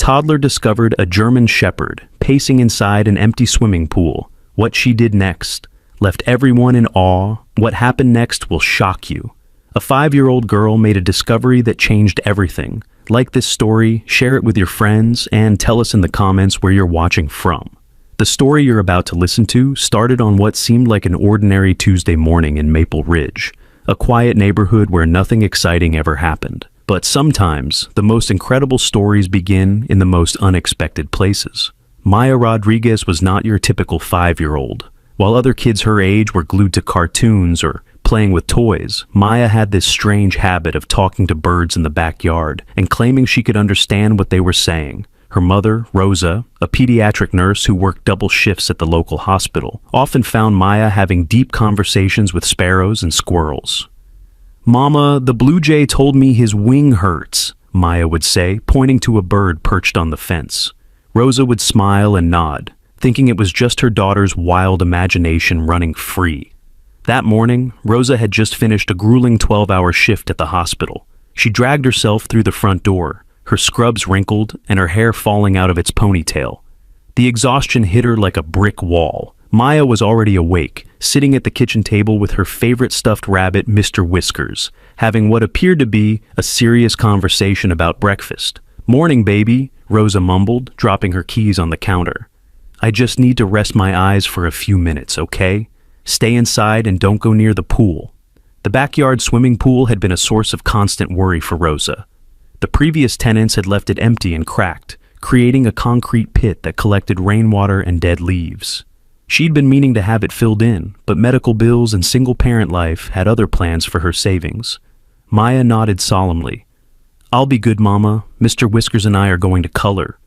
Toddler discovered a German shepherd pacing inside an empty swimming pool. What she did next left everyone in awe. What happened next will shock you. A 5-year-old girl made a discovery that changed everything. Like this story, share it with your friends, and tell us in the comments where you're watching from. The story you're about to listen to started on what seemed like an ordinary Tuesday morning in Maple Ridge, a quiet neighborhood where nothing exciting ever happened. But sometimes, the most incredible stories begin in the most unexpected places. Maya Rodriguez was not your typical 5-year-old. While other kids her age were glued to cartoons or playing with toys, Maya had this strange habit of talking to birds in the backyard and claiming she could understand what they were saying. Her mother, Rosa, a pediatric nurse who worked double shifts at the local hospital, often found Maya having deep conversations with sparrows and squirrels. "Mama, the blue jay told me his wing hurts," Maya would say, pointing to a bird perched on the fence. Rosa would smile and nod, thinking it was just her daughter's wild imagination running free. That morning, Rosa had just finished a grueling 12-hour shift at the hospital. She dragged herself through the front door, her scrubs wrinkled and her hair falling out of its ponytail. The exhaustion hit her like a brick wall. Maya was already awake, sitting at the kitchen table with her favorite stuffed rabbit, Mr. Whiskers, having what appeared to be a serious conversation about breakfast. "Morning, baby," Rosa mumbled, dropping her keys on the counter. "I just need to rest my eyes for a few minutes, okay? Stay inside and don't go near the pool." The backyard swimming pool had been a source of constant worry for Rosa. The previous tenants had left it empty and cracked, creating a concrete pit that collected rainwater and dead leaves. She'd been meaning to have it filled in, but medical bills and single-parent life had other plans for her savings. Maya nodded solemnly. "I'll be good, Mama. Mr. Whiskers and I are going to color."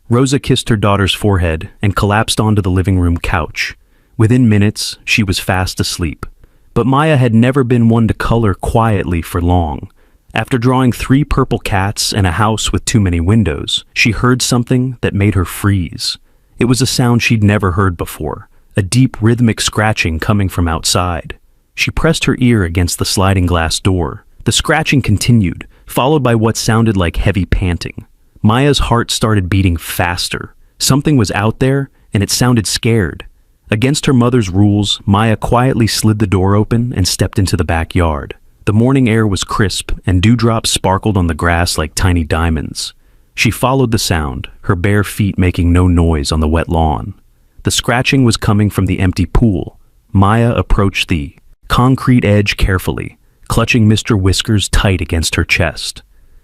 Rosa kissed her daughter's forehead and collapsed onto the living room couch. Within minutes, she was fast asleep. But Maya had never been one to color quietly for long. After drawing 3 purple cats and a house with too many windows, she heard something that made her freeze. It was a sound she'd never heard before, a deep rhythmic scratching coming from outside. She pressed her ear against the sliding glass door. The scratching continued, followed by what sounded like heavy panting. Maya's heart started beating faster. Something was out there, and it sounded scared. Against her mother's rules, Maya quietly slid the door open and stepped into the backyard. The morning air was crisp, and dewdrops sparkled on the grass like tiny diamonds. She followed the sound, her bare feet making no noise on the wet lawn. The scratching was coming from the empty pool. Maya approached the concrete edge carefully, clutching Mr. Whiskers tight against her chest.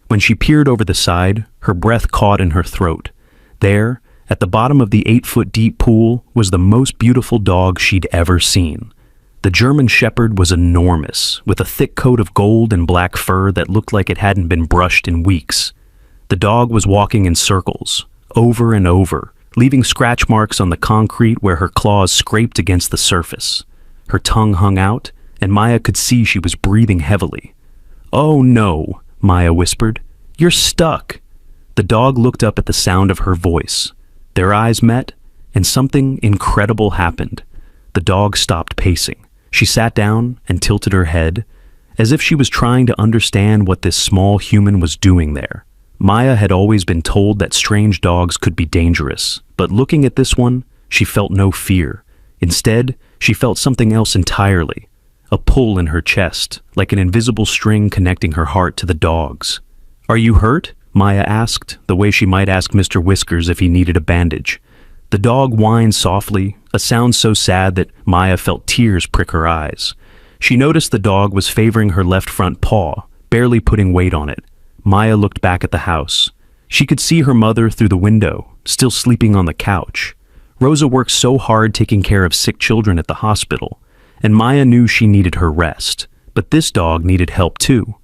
When she peered over the side, her breath caught in her throat. There, at the bottom of the 8-foot-deep pool, was the most beautiful dog she'd ever seen. The German shepherd was enormous, with a thick coat of gold and black fur that looked like it hadn't been brushed in weeks. The dog was walking in circles, over and over, leaving scratch marks on the concrete where her claws scraped against the surface. Her tongue hung out, and Maya could see she was breathing heavily. "Oh no," Maya whispered. "You're stuck." The dog looked up at the sound of her voice. Their eyes met, and something incredible happened. The dog stopped pacing. She sat down and tilted her head, as if she was trying to understand what this small human was doing there. Maya had always been told that strange dogs could be dangerous, but looking at this one, she felt no fear. Instead, she felt something else entirely, a pull in her chest, like an invisible string connecting her heart to the dog's. "Are you hurt?" Maya asked, the way she might ask Mr. Whiskers if he needed a bandage. The dog whined softly, a sound so sad that Maya felt tears prick her eyes. She noticed the dog was favoring her left front paw, barely putting weight on it. Maya looked back at the house. She could see her mother through the window, still sleeping on the couch. Rosa worked so hard taking care of sick children at the hospital, and Maya knew she needed her rest. But this dog needed help too.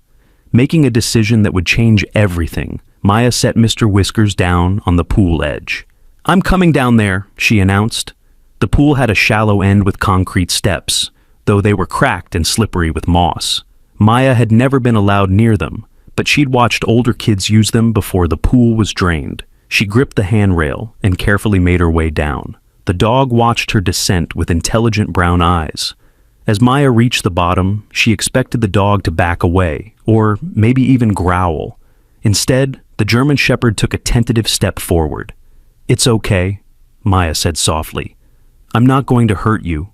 Making a decision that would change everything, Maya set Mr. Whiskers down on the pool edge. "I'm coming down there," she announced. The pool had a shallow end with concrete steps, though they were cracked and slippery with moss. Maya had never been allowed near them, but she'd watched older kids use them before the pool was drained. She gripped the handrail and carefully made her way down. The dog watched her descent with intelligent brown eyes. As Maya reached the bottom, she expected the dog to back away, or maybe even growl. Instead, The German Shepherd took a tentative step forward. "It's okay," Maya said softly. "I'm not going to hurt you."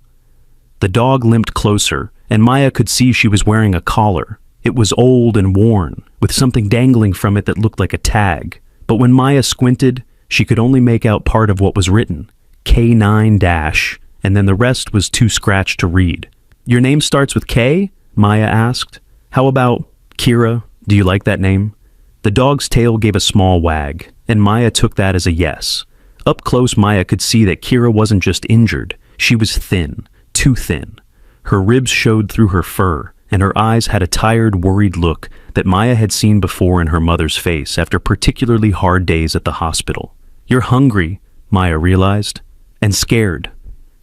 The dog limped closer, and Maya could see she was wearing a collar. It was old and worn, with something dangling from it that looked like a tag. But when Maya squinted, she could only make out part of what was written, K9-, and then the rest was too scratched to read. "Your name starts with K?" Maya asked. "How about Kira? Do you like that name?" The dog's tail gave a small wag, and Maya took that as a yes. Up close, Maya could see that Kira wasn't just injured, she was thin, too thin. Her ribs showed through her fur, and her eyes had a tired, worried look that Maya had seen before in her mother's face after particularly hard days at the hospital. "You're hungry," Maya realized, "and scared."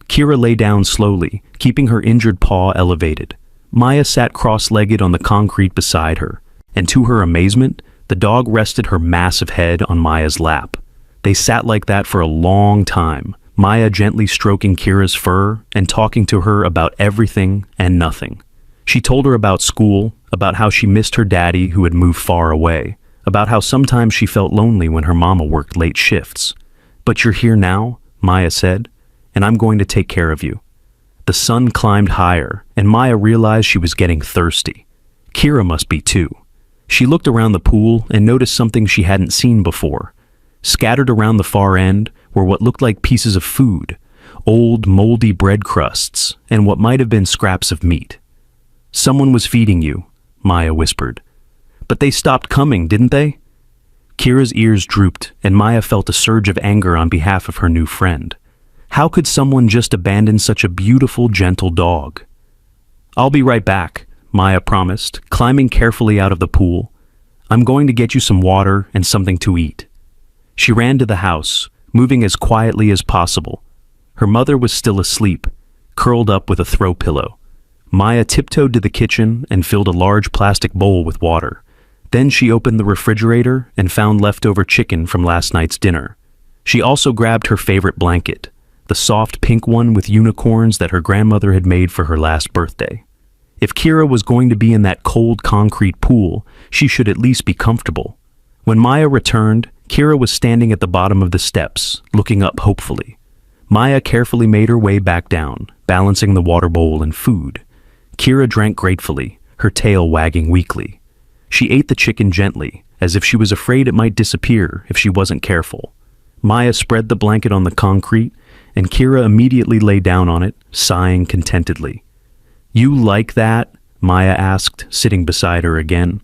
Kira lay down slowly, keeping her injured paw elevated. Maya sat cross-legged on the concrete beside her, and to her amazement, the dog rested her massive head on Maya's lap. They sat like that for a long time, Maya gently stroking Kira's fur and talking to her about everything and nothing. She told her about school, about how she missed her daddy who had moved far away, about how sometimes she felt lonely when her mama worked late shifts. "But you're here now," Maya said, "and I'm going to take care of you." The sun climbed higher, and Maya realized she was getting thirsty. Kira must be too. She looked around the pool and noticed something she hadn't seen before. Scattered around the far end were what looked like pieces of food, old, moldy bread crusts, and what might have been scraps of meat. "Someone was feeding you," Maya whispered. "But they stopped coming, didn't they?" Kira's ears drooped, and Maya felt a surge of anger on behalf of her new friend. How could someone just abandon such a beautiful, gentle dog? "I'll be right back," Maya promised, climbing carefully out of the pool. "I'm going to get you some water and something to eat." She ran to the house, moving as quietly as possible. Her mother was still asleep, curled up with a throw pillow. Maya tiptoed to the kitchen and filled a large plastic bowl with water. Then she opened the refrigerator and found leftover chicken from last night's dinner. She also grabbed her favorite blanket, the soft pink one with unicorns that her grandmother had made for her last birthday. If Kira was going to be in that cold concrete pool, she should at least be comfortable. When Maya returned, Kira was standing at the bottom of the steps, looking up hopefully. Maya carefully made her way back down, balancing the water bowl and food. Kira drank gratefully, her tail wagging weakly. She ate the chicken gently, as if she was afraid it might disappear if she wasn't careful. Maya spread the blanket on the concrete, and Kira immediately lay down on it, sighing contentedly. "You like that?" Maya asked, sitting beside her again.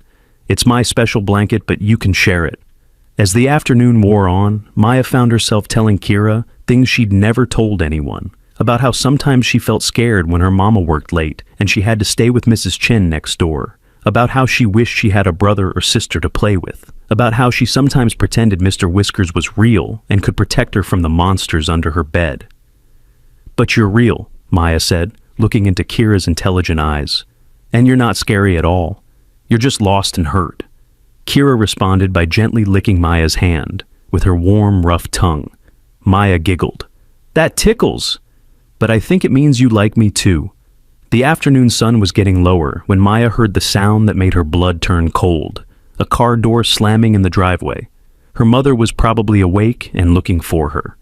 "It's my special blanket, but you can share it." As the afternoon wore on, Maya found herself telling Kira things she'd never told anyone, about how sometimes she felt scared when her mama worked late and she had to stay with Mrs. Chin next door, about how she wished she had a brother or sister to play with, about how she sometimes pretended Mr. Whiskers was real and could protect her from the monsters under her bed. "But you're real," Maya said, looking into Kira's intelligent eyes. "And you're not scary at all. You're just lost and hurt." Kira responded by gently licking Maya's hand with her warm, rough tongue. Maya giggled. "That tickles! But I think it means you like me too." The afternoon sun was getting lower when Maya heard the sound that made her blood turn cold, a car door slamming in the driveway. Her mother was probably awake and looking for her.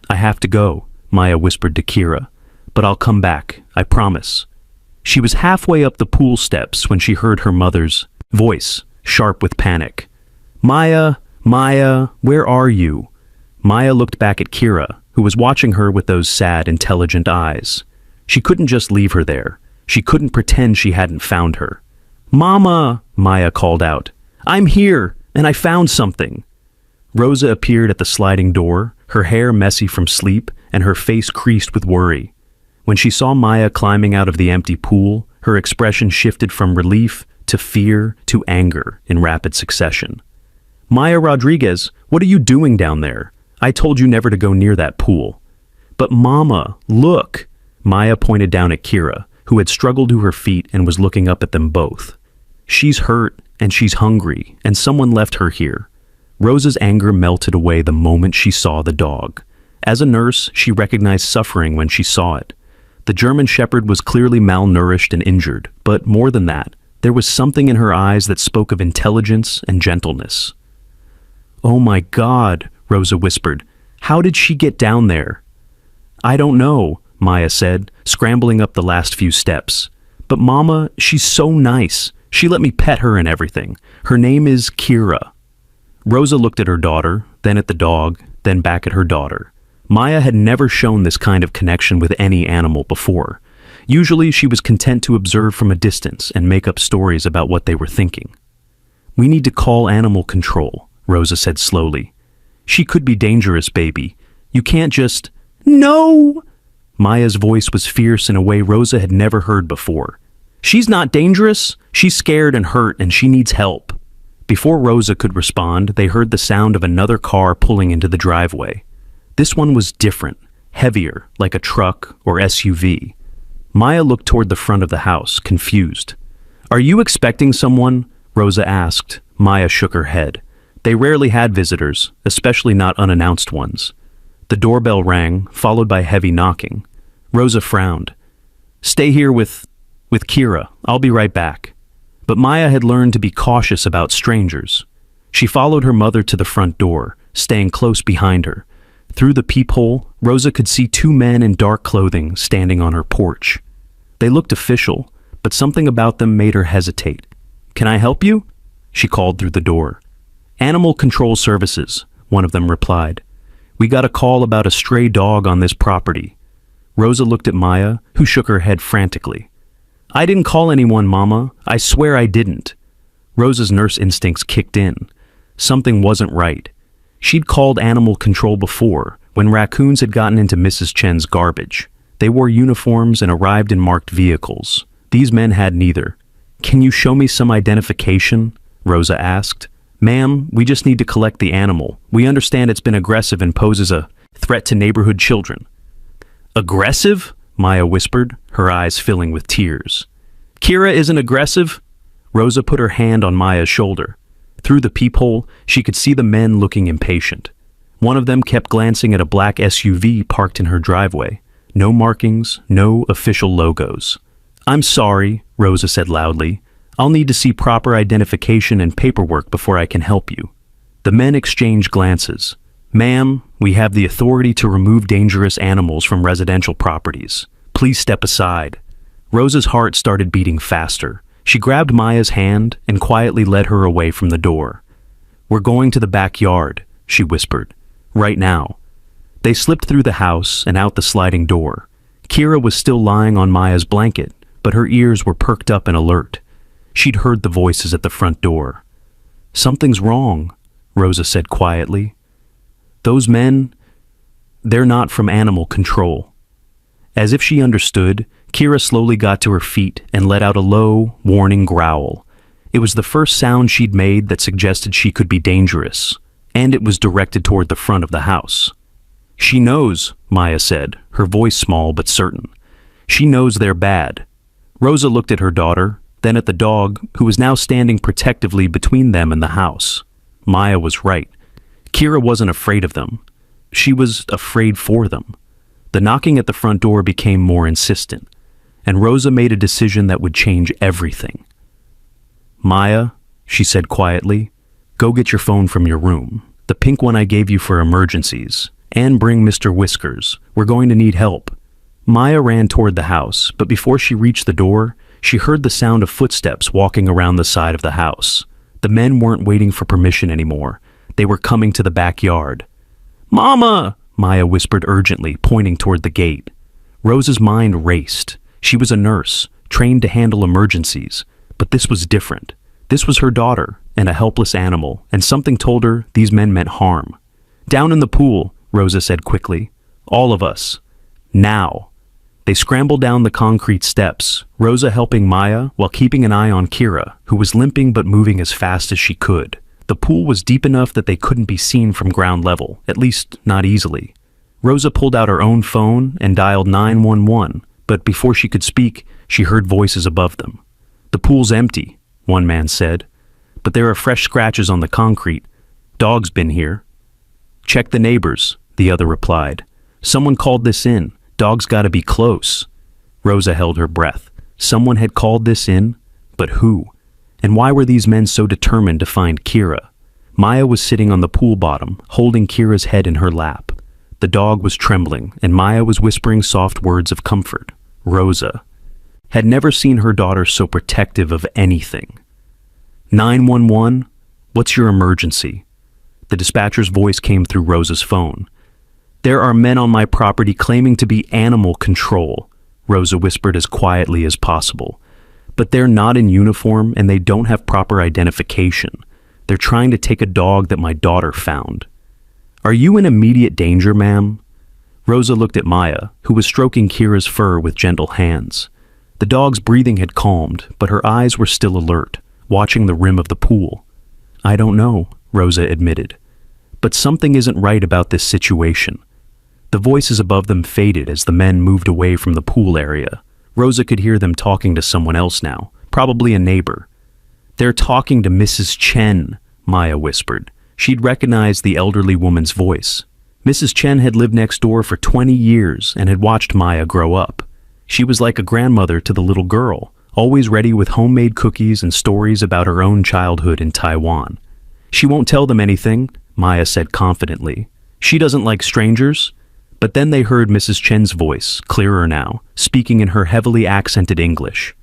"I have to go," Maya whispered to Kira, "but I'll come back, I promise." She was halfway up the pool steps when she heard her mother's voice, sharp with panic. "Maya, Maya, where are you?" Maya looked back at Kira, who was watching her with those sad, intelligent eyes. She couldn't just leave her there. She couldn't pretend she hadn't found her. "Mama," Maya called out. "I'm here, and I found something." Rosa appeared at the sliding door, her hair messy from sleep and her face creased with worry. When she saw Maya climbing out of the empty pool, her expression shifted from relief to fear to anger in rapid succession. "Maya Rodriguez, what are you doing down there? I told you never to go near that pool." "But Mama, look!" Maya pointed down at Kira, who had struggled to her feet and was looking up at them both. "She's hurt, and she's hungry, and someone left her here." Rosa's anger melted away the moment she saw the dog. As a nurse, she recognized suffering when she saw it. The German Shepherd was clearly malnourished and injured, but more than that, there was something in her eyes that spoke of intelligence and gentleness. "Oh my God," Rosa whispered. "How did she get down there?" "I don't know," Maya said, scrambling up the last few steps. "But Mama, she's so nice. She let me pet her and everything. Her name is Kira." Rosa looked at her daughter, then at the dog, then back at her daughter. Maya had never shown this kind of connection with any animal before. Usually she was content to observe from a distance and make up stories about what they were thinking. "We need to call animal control," Rosa said slowly. "She could be dangerous, baby. You can't just—" "No!" Maya's voice was fierce in a way Rosa had never heard before. "She's not dangerous. She's scared and hurt, and she needs help." Before Rosa could respond, they heard the sound of another car pulling into the driveway. This one was different, heavier, like a truck or SUV. Maya looked toward the front of the house, confused. "Are you expecting someone?" Rosa asked. Maya shook her head. They rarely had visitors, especially not unannounced ones. The doorbell rang, followed by heavy knocking. Rosa frowned. "Stay here with Kira. I'll be right back." But Maya had learned to be cautious about strangers. She followed her mother to the front door, staying close behind her. Through the peephole, Rosa could see two men in dark clothing standing on her porch. They looked official, but something about them made her hesitate. "Can I help you?" she called through the door. "Animal Control Services," one of them replied. "We got a call about a stray dog on this property." Rosa looked at Maya, who shook her head frantically. "I didn't call anyone, Mama. I swear I didn't." Rosa's nurse instincts kicked in. Something wasn't right. She'd called animal control before, when raccoons had gotten into Mrs. Chen's garbage. They wore uniforms and arrived in marked vehicles. These men had neither. "Can you show me some identification?" Rosa asked. "Ma'am, we just need to collect the animal. We understand it's been aggressive and poses a threat to neighborhood children." "Aggressive?" Maya whispered, her eyes filling with tears. "Kira isn't aggressive?" Rosa put her hand on Maya's shoulder. Through the peephole, she could see the men looking impatient. One of them kept glancing at a black SUV parked in her driveway. No markings, no official logos. "I'm sorry," Rosa said loudly. "I'll need to see proper identification and paperwork before I can help you." The men exchanged glances. "Ma'am, we have the authority to remove dangerous animals from residential properties. Please step aside." Rosa's heart started beating faster. She grabbed Maya's hand and quietly led her away from the door. "We're going to the backyard," she whispered. "Right now." They slipped through the house and out the sliding door. Kira was still lying on Maya's blanket, but her ears were perked up and alert. She'd heard the voices at the front door. "Something's wrong," Rosa said quietly. "Those men, they're not from animal control." As if she understood, Kira slowly got to her feet and let out a low, warning growl. It was the first sound she'd made that suggested she could be dangerous, and it was directed toward the front of the house. "She knows," Maya said, her voice small but certain. "She knows they're bad." Rosa looked at her daughter, then at the dog, who was now standing protectively between them and the house. Maya was right. Kira wasn't afraid of them. She was afraid for them. The knocking at the front door became more insistent, and Rosa made a decision that would change everything. "Maya," she said quietly, "go get your phone from your room, the pink one I gave you for emergencies, and bring Mr. Whiskers. We're going to need help." Maya ran toward the house, but before she reached the door, she heard the sound of footsteps walking around the side of the house. The men weren't waiting for permission anymore. They were coming to the backyard. "Mama!" Maya whispered urgently, pointing toward the gate. Rosa's mind raced. She was a nurse, trained to handle emergencies, but this was different. This was her daughter and a helpless animal, and something told her these men meant harm. "Down in the pool," Rosa said quickly. "All of us. Now." They scrambled down the concrete steps, Rosa helping Maya while keeping an eye on Kira, who was limping but moving as fast as she could. The pool was deep enough that they couldn't be seen from ground level, at least not easily. Rosa pulled out her own phone and dialed 911, but before she could speak, she heard voices above them. "The pool's empty," one man said, "but there are fresh scratches on the concrete. Dog's been here." "Check the neighbors," the other replied. "Someone called this in. Dog's gotta be close." Rosa held her breath. Someone had called this in, but who? And why were these men so determined to find Kira? Maya was sitting on the pool bottom, holding Kira's head in her lap. The dog was trembling, and Maya was whispering soft words of comfort. Rosa had never seen her daughter so protective of anything. 911, what's your emergency? The dispatcher's voice came through Rosa's phone. There are men on my property claiming to be animal control, Rosa whispered as quietly as possible. But they're not in uniform and they don't have proper identification. They're trying to take a dog that my daughter found. Are you in immediate danger, ma'am? Rosa looked at Maya, who was stroking Kira's fur with gentle hands. The dog's breathing had calmed, but her eyes were still alert, watching the rim of the pool. I don't know, Rosa admitted. But something isn't right about this situation. The voices above them faded as the men moved away from the pool area. Rosa could hear them talking to someone else now, probably a neighbor. They're talking to Mrs. Chen, Maya whispered. She'd recognized the elderly woman's voice. Mrs. Chen had lived next door for 20 years and had watched Maya grow up. She was like a grandmother to the little girl, always ready with homemade cookies and stories about her own childhood in Taiwan. She won't tell them anything, Maya said confidently. She doesn't like strangers. But then they heard Mrs. Chen's voice, clearer now, speaking in her heavily accented English.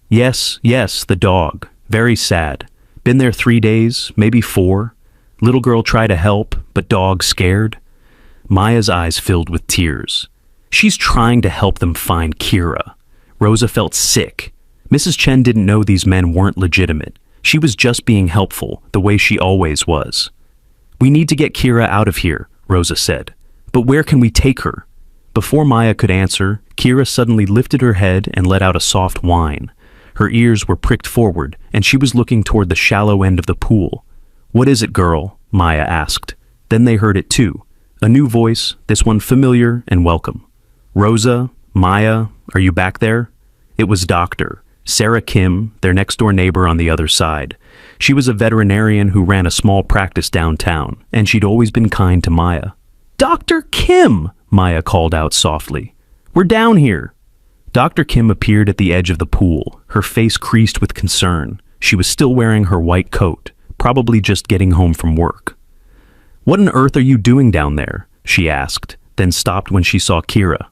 Yes, the dog. Very sad. Been there 3 days, maybe 4. Little girl tried to help, but dog scared. Maya's eyes filled with tears. She's trying to help them find Kira. Rosa felt sick. Mrs. Chen didn't know these men weren't legitimate. She was just being helpful, the way she always was. We need to get Kira out of here, Rosa said. But where can we take her? Before Maya could answer, Kira suddenly lifted her head and let out a soft whine. Her ears were pricked forward, and she was looking toward the shallow end of the pool. What is it, girl? Maya asked. Then they heard it too. A new voice, this one familiar and welcome. Rosa, Maya, are you back there? It was Dr. Sarah Kim, their next-door neighbor on the other side. She was a veterinarian who ran a small practice downtown, and she'd always been kind to Maya. Dr. Kim, Maya called out softly. We're down here. Dr. Kim appeared at the edge of the pool, her face creased with concern. She was still wearing her white coat, probably just getting home from work. What on earth are you doing down there? She asked, then stopped when she saw Kira.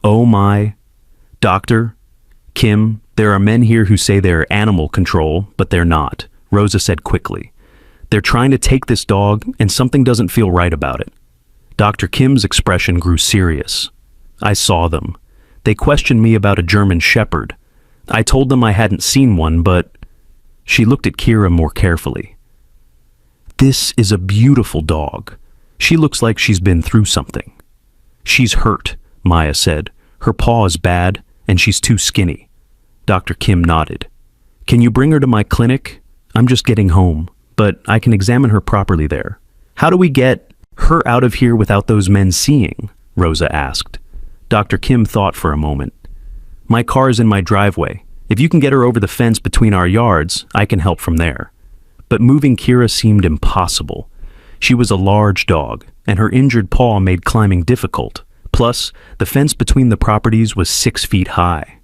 Oh my. Doctor, Kim, there are men here who say they're animal control, but they're not, Rosa said quickly. They're trying to take this dog, and something doesn't feel right about it. Dr. Kim's expression grew serious. I saw them. They questioned me about a German shepherd. I told them I hadn't seen one, but... She looked at Kira more carefully. This is a beautiful dog. She looks like she's been through something. She's hurt, Maya said. Her paw is bad, and she's too skinny. Dr. Kim nodded. Can you bring her to my clinic? I'm just getting home, but I can examine her properly there. How do we get her out of here without those men seeing? Rosa asked. Dr. Kim thought for a moment. My car's in my driveway. If you can get her over the fence between our yards, I can help from there. But moving Kira seemed impossible. She was a large dog, and her injured paw made climbing difficult. Plus, the fence between the properties was 6 feet high.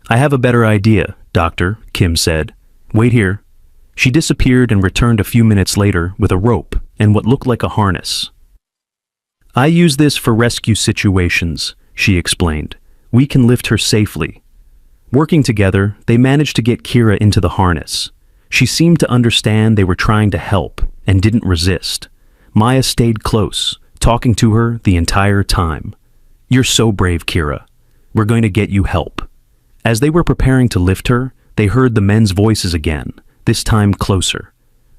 I have a better idea, Doctor, Kim said. Wait here. She disappeared and returned a few minutes later with a rope and what looked like a harness. I use this for rescue situations, she explained. We can lift her safely. Working together, they managed to get Kira into the harness. She seemed to understand they were trying to help and didn't resist. Maya stayed close, talking to her the entire time. You're so brave, Kira. We're going to get you help. As they were preparing to lift her, they heard the men's voices again, this time closer.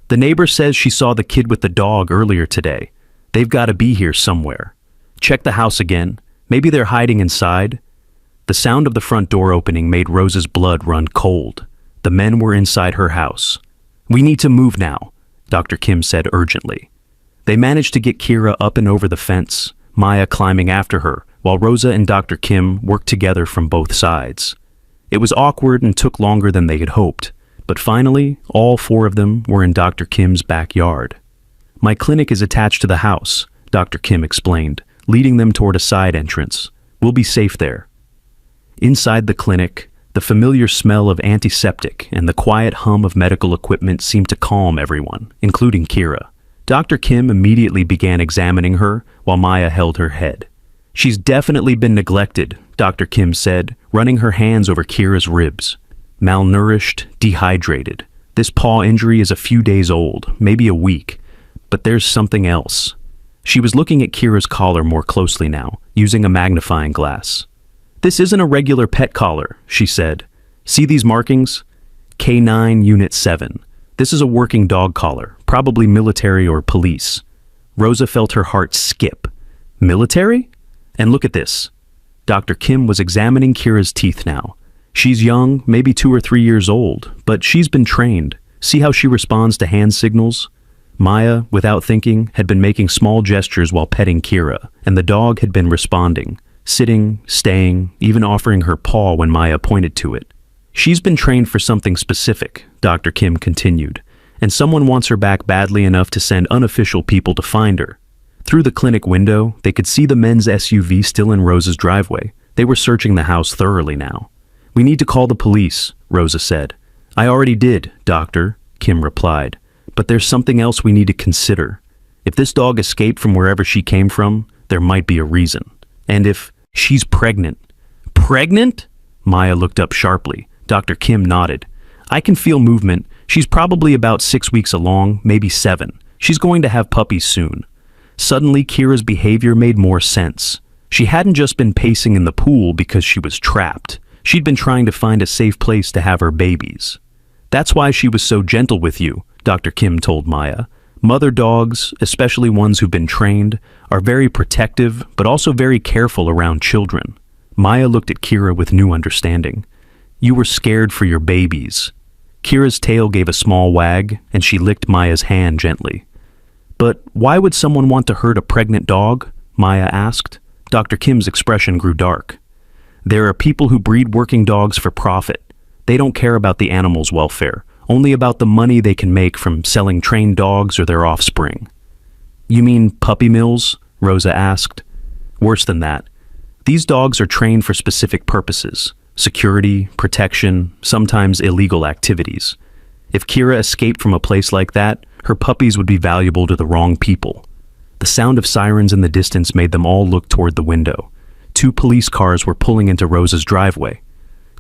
The neighbor says she saw the kid with the dog earlier today. They've got to be here somewhere. Check the house again. Maybe they're hiding inside. The sound of the front door opening made Rosa's blood run cold. The men were inside her house. We need to move now, Dr. Kim said urgently. They managed to get Kira up and over the fence, Maya climbing after her, while Rosa and Dr. Kim worked together from both sides. It was awkward and took longer than they had hoped, but finally, all 4 of them were in Dr. Kim's backyard. My clinic is attached to the house, Dr. Kim explained, leading them toward a side entrance. We'll be safe there. Inside the clinic, the familiar smell of antiseptic and the quiet hum of medical equipment seemed to calm everyone, including Kira. Dr. Kim immediately began examining her while Maya held her head. "She's definitely been neglected," Dr. Kim said, running her hands over Kira's ribs. "Malnourished, dehydrated. This paw injury is a few days old, maybe a week. But there's something else." She was looking at Kira's collar more closely now, using a magnifying glass. "This isn't a regular pet collar," she said. "See these markings? K9 Unit 7. This is a working dog collar, probably military or police." Rosa felt her heart skip. "Military? And look at this." Dr. Kim was examining Kira's teeth now. "She's young, maybe 2 or 3 years old, but she's been trained. See how she responds to hand signals?" Maya, without thinking, had been making small gestures while petting Kira, and the dog had been responding, sitting, staying, even offering her paw when Maya pointed to it. "She's been trained for something specific," Dr. Kim continued, "and someone wants her back badly enough to send unofficial people to find her." Through the clinic window, they could see the men's SUV still in Rosa's driveway. They were searching the house thoroughly now. "We need to call the police," Rosa said. "I already did, Doctor," Kim replied. "But there's something else we need to consider. If this dog escaped from wherever she came from, there might be a reason. And if she's pregnant." "Pregnant?" Maya looked up sharply. Dr. Kim nodded. "I can feel movement. She's probably about 6 weeks along, maybe 7. She's going to have puppies soon." Suddenly, Kira's behavior made more sense. She hadn't just been pacing in the pool because she was trapped. She'd been trying to find a safe place to have her babies. "That's why she was so gentle with you," Dr. Kim told Maya. "Mother dogs, especially ones who've been trained, are very protective, but also very careful around children." Maya looked at Kira with new understanding. "You were scared for your babies." Kira's tail gave a small wag, and she licked Maya's hand gently. "But why would someone want to hurt a pregnant dog?" Maya asked. Dr. Kim's expression grew dark. "There are people who breed working dogs for profit. They don't care about the animal's welfare, only about the money they can make from selling trained dogs or their offspring." "You mean puppy mills?" Rosa asked. "Worse than that. These dogs are trained for specific purposes: security, protection, sometimes illegal activities. If Kira escaped from a place like that, her puppies would be valuable to the wrong people." The sound of sirens in the distance made them all look toward the window. 2 police cars were pulling into Rosa's driveway.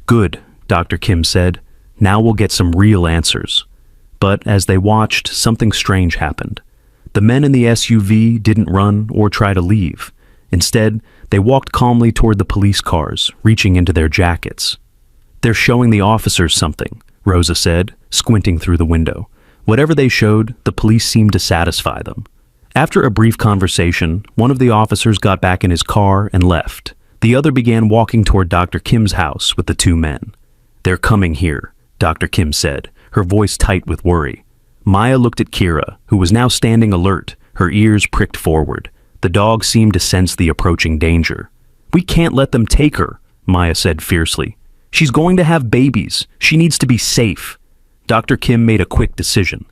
"Good," Dr. Kim said. "Now we'll get some real answers." But as they watched, something strange happened. The men in the SUV didn't run or try to leave. Instead, they walked calmly toward the police cars, reaching into their jackets. "They're showing the officers something," Rosa said, squinting through the window. Whatever they showed, the police seemed to satisfy them. After a brief conversation, one of the officers got back in his car and left. The other began walking toward Dr. Kim's house with the 2 men. "They're coming here," Dr. Kim said, her voice tight with worry. Maya looked at Kira, who was now standing alert, her ears pricked forward. The dog seemed to sense the approaching danger. "We can't let them take her," Maya said fiercely. "She's going to have babies. She needs to be safe." Dr. Kim made a quick decision.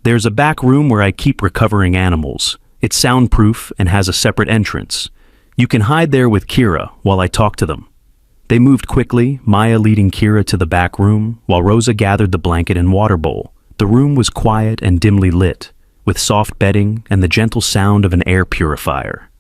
"There's a back room where I keep recovering animals. It's soundproof and has a separate entrance. You can hide there with Kira while I talk to them." They moved quickly, Maya leading Kira to the back room, while Rosa gathered the blanket and water bowl. The room was quiet and dimly lit, with soft bedding and the gentle sound of an air purifier.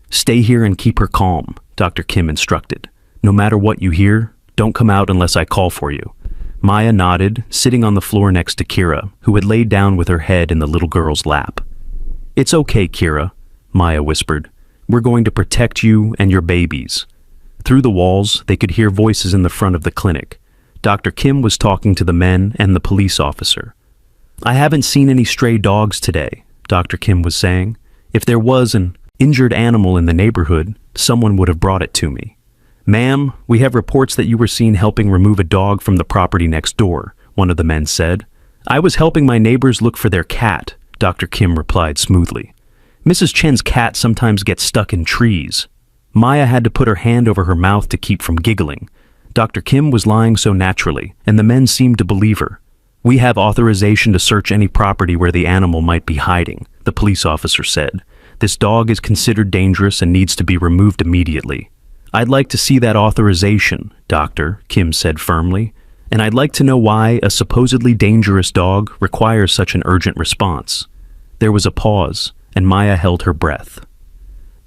"Stay here and keep her calm," Dr. Kim instructed. "No matter what you hear, don't come out unless I call for you." Maya nodded, sitting on the floor next to Kira, who had laid down with her head in the little girl's lap. "It's okay, Kira," Maya whispered. "We're going to protect you and your babies." Through the walls, they could hear voices in the front of the clinic. Dr. Kim was talking to the men and the police officer. "I haven't seen any stray dogs today," Dr. Kim was saying. "If there was an injured animal in the neighborhood, someone would have brought it to me." "Ma'am, we have reports that you were seen helping remove a dog from the property next door," one of the men said. "I was helping my neighbors look for their cat," Dr. Kim replied smoothly. "Mrs. Chen's cat sometimes gets stuck in trees." Maya had to put her hand over her mouth to keep from giggling. Dr. Kim was lying so naturally, and the men seemed to believe her. "We have authorization to search any property where the animal might be hiding," the police officer said. "This dog is considered dangerous and needs to be removed immediately." "I'd like to see that authorization, Doctor," Kim said firmly, "and I'd like to know why a supposedly dangerous dog requires such an urgent response." There was a pause, and Maya held her breath.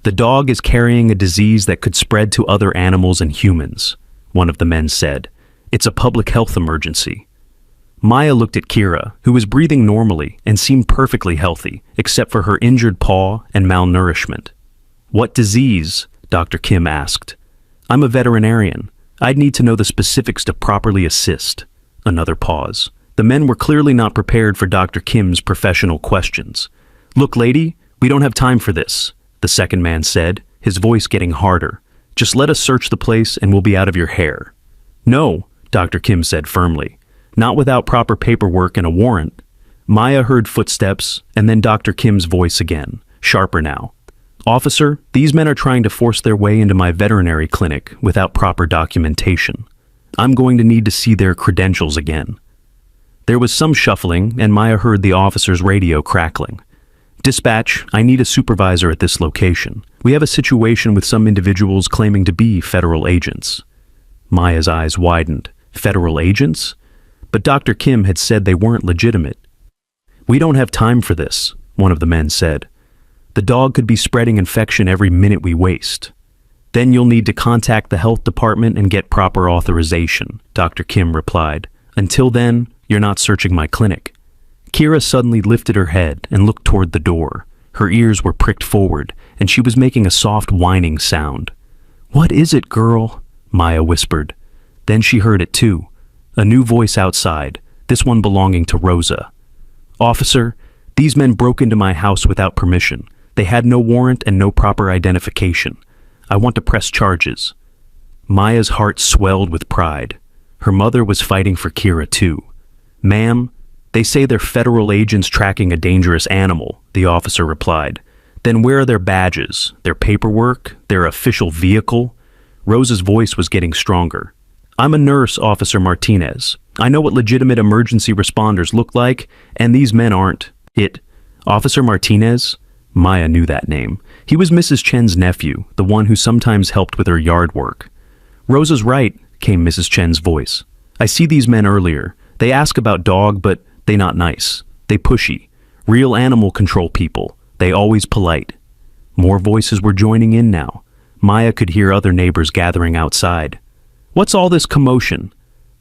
"The dog is carrying a disease that could spread to other animals and humans," one of the men said. "It's a public health emergency." Maya looked at Kira, who was breathing normally and seemed perfectly healthy, except for her injured paw and malnourishment. "What disease?" Dr. Kim asked. "I'm a veterinarian. I'd need to know the specifics to properly assist." Another pause. The men were clearly not prepared for Dr. Kim's professional questions. "Look, lady, we don't have time for this," the second man said, his voice getting harder. "Just let us search the place and we'll be out of your hair." "No," Dr. Kim said firmly. "Not without proper paperwork and a warrant." Maya heard footsteps, and then Dr. Kim's voice again, sharper now. "Officer, these men are trying to force their way into my veterinary clinic without proper documentation. I'm going to need to see their credentials again." There was some shuffling, and Maya heard the officer's radio crackling. "Dispatch, I need a supervisor at this location. We have a situation with some individuals claiming to be federal agents." Maya's eyes widened. Federal agents? But Dr. Kim had said they weren't legitimate. "We don't have time for this," one of the men said. "The dog could be spreading infection every minute we waste." "Then you'll need to contact the health department and get proper authorization," Dr. Kim replied. "Until then, you're not searching my clinic." Kira suddenly lifted her head and looked toward the door. Her ears were pricked forward, and she was making a soft whining sound. "What is it, girl?" Maya whispered. Then she heard it too. A new voice outside, this one belonging to Rosa. "Officer, these men broke into my house without permission. They had no warrant and no proper identification. I want to press charges." Maya's heart swelled with pride. Her mother was fighting for Kira too. "Ma'am, they say they're federal agents tracking a dangerous animal," the officer replied. "Then where are their badges, their paperwork, their official vehicle?" Rosa's voice was getting stronger. "I'm a nurse, Officer Martinez. I know what legitimate emergency responders look like, and these men aren't it." Officer Martinez? Maya knew that name. He was Mrs. Chen's nephew, the one who sometimes helped with her yard work. "Rosa's right," came Mrs. Chen's voice. "I see these men earlier. They ask about dog, but they not nice. They pushy. Real animal control people. They always polite." More voices were joining in now. Maya could hear other neighbors gathering outside. "What's all this commotion?"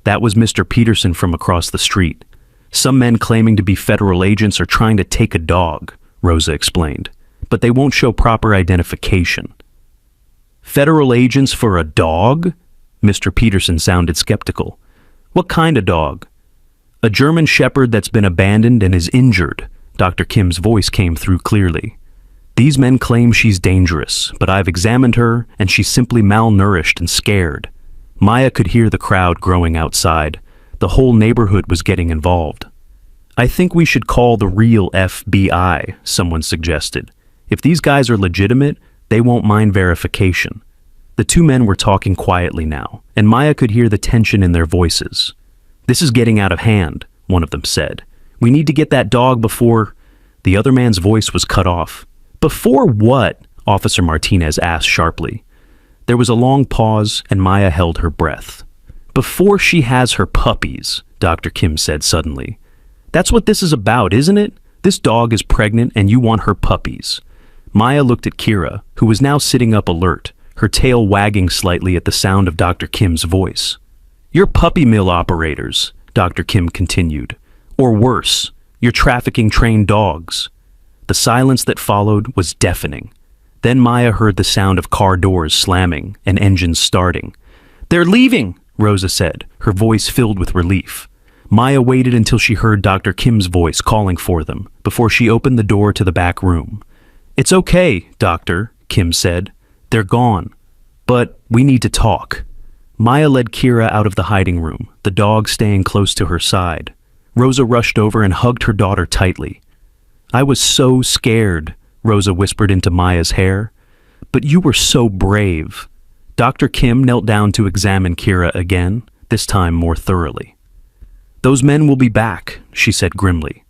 That was Mr. Peterson from across the street. "Some men claiming to be federal agents are trying to take a dog," Rosa explained. "But they won't show proper identification." "Federal agents for a dog?" Mr. Peterson sounded skeptical. "What kind of dog?" "A German shepherd that's been abandoned and is injured," Dr. Kim's voice came through clearly. "These men claim she's dangerous, but I've examined her and she's simply malnourished and scared." Maya could hear the crowd growing outside. The whole neighborhood was getting involved. "I think we should call the real FBI," someone suggested. "If these guys are legitimate, they won't mind verification." The two men were talking quietly now, and Maya could hear the tension in their voices. "This is getting out of hand," one of them said. "We need to get that dog before—" The other man's voice was cut off. "Before what?" Officer Martinez asked sharply. There was a long pause, and Maya held her breath. "Before she has her puppies," Dr. Kim said suddenly. "That's what this is about, isn't it? This dog is pregnant and you want her puppies." Maya looked at Kira, who was now sitting up alert, her tail wagging slightly at the sound of Dr. Kim's voice. "You're puppy mill operators," Dr. Kim continued. "Or worse, you're trafficking trained dogs." The silence that followed was deafening. Then Maya heard the sound of car doors slamming and engines starting. "They're leaving," Rosa said, her voice filled with relief. Maya waited until she heard Dr. Kim's voice calling for them before she opened the door to the back room. "It's okay, Doctor," Kim said. "They're gone. But we need to talk." Maya led Kira out of the hiding room, the dog staying close to her side. Rosa rushed over and hugged her daughter tightly. "I was so scared," Rosa whispered into Maya's hair. "But you were so brave." Dr. Kim knelt down to examine Kira again, this time more thoroughly. "Those men will be back," she said grimly.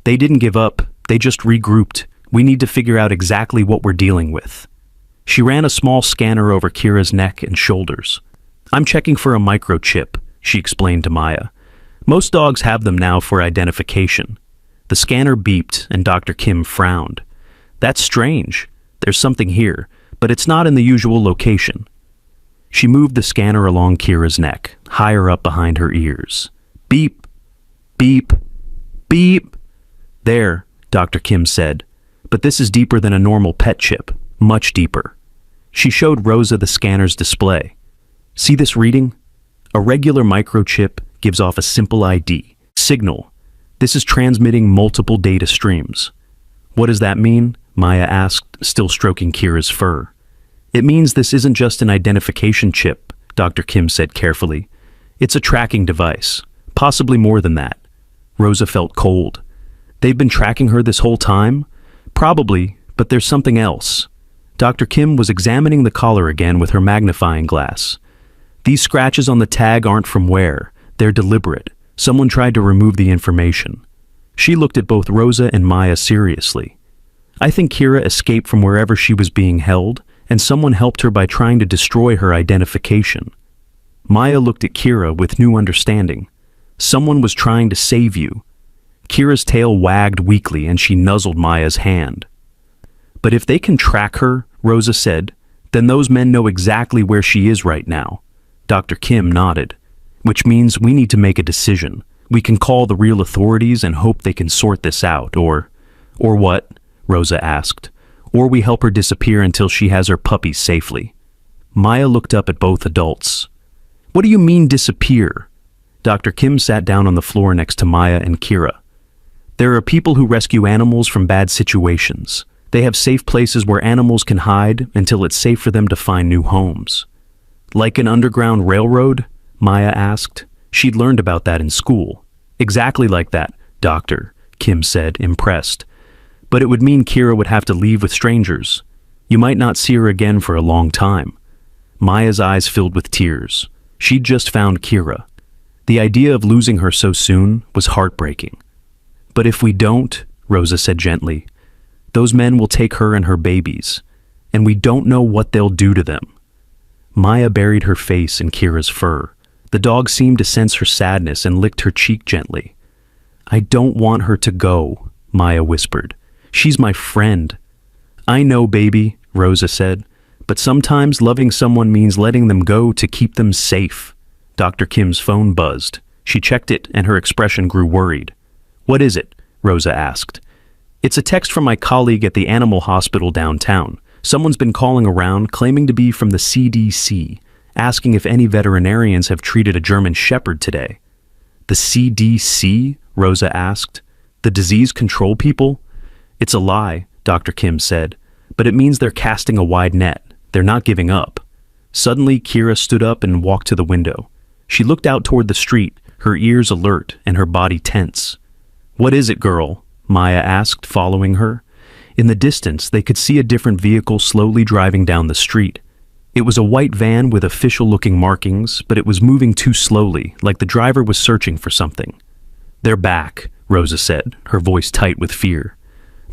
"They didn't give up, they just regrouped. We need to figure out exactly what we're dealing with." She ran a small scanner over Kira's neck and shoulders. "I'm checking for a microchip," she explained to Maya. "Most dogs have them now for identification." The scanner beeped and Dr. Kim frowned. That's strange. There's something here, but it's not in the usual location. She moved the scanner along Kira's neck, higher up behind her ears. Beep, beep, beep. There, Dr. Kim said, but this is deeper than a normal pet chip, much deeper. She showed Rosa the scanner's display. See this reading? A regular microchip gives off a simple ID, signal. This is transmitting multiple data streams. What does that mean? Maya asked, still stroking Kira's fur. It means this isn't just an identification chip, Dr. Kim said carefully. It's a tracking device, possibly more than that. Rosa felt cold. They've been tracking her this whole time? Probably, but there's something else. Dr. Kim was examining the collar again with her magnifying glass. These scratches on the tag aren't from wear. They're deliberate. Someone tried to remove the information. She looked at both Rosa and Maya seriously. I think Kira escaped from wherever she was being held, and someone helped her by trying to destroy her identification. Maya looked at Kira with new understanding. Someone was trying to save you. Kira's tail wagged weakly and she nuzzled Maya's hand. But if they can track her, Rosa said, then those men know exactly where she is right now. Dr. Kim nodded. Which means we need to make a decision. We can call the real authorities and hope they can sort this out, or what? Rosa asked. Or we help her disappear until she has her puppies safely. Maya looked up at both adults. What do you mean disappear? Dr. Kim sat down on the floor next to Maya and Kira. There are people who rescue animals from bad situations. They have safe places where animals can hide until it's safe for them to find new homes. Like an underground railroad? Maya asked. She'd learned about that in school. Exactly like that, Doctor, Kim said, impressed. But it would mean Kira would have to leave with strangers. You might not see her again for a long time. Maya's eyes filled with tears. She'd just found Kira. The idea of losing her so soon was heartbreaking. But if we don't, Rosa said gently, those men will take her and her babies, and we don't know what they'll do to them. Maya buried her face in Kira's fur. The dog seemed to sense her sadness and licked her cheek gently. I don't want her to go, Maya whispered. She's my friend. I know, baby, Rosa said, but sometimes loving someone means letting them go to keep them safe. Dr. Kim's phone buzzed. She checked it and her expression grew worried. What is it? Rosa asked. It's a text from my colleague at the animal hospital downtown. Someone's been calling around, claiming to be from the CDC, asking if any veterinarians have treated a German Shepherd today. The CDC? Rosa asked. The disease control people? It's a lie, Dr. Kim said, but it means they're casting a wide net. They're not giving up. Suddenly, Kira stood up and walked to the window. She looked out toward the street, her ears alert and her body tense. What is it, girl? Maya asked, following her. In the distance, they could see a different vehicle slowly driving down the street. It was a white van with official-looking markings, but it was moving too slowly, like the driver was searching for something. They're back, Rosa said, her voice tight with fear.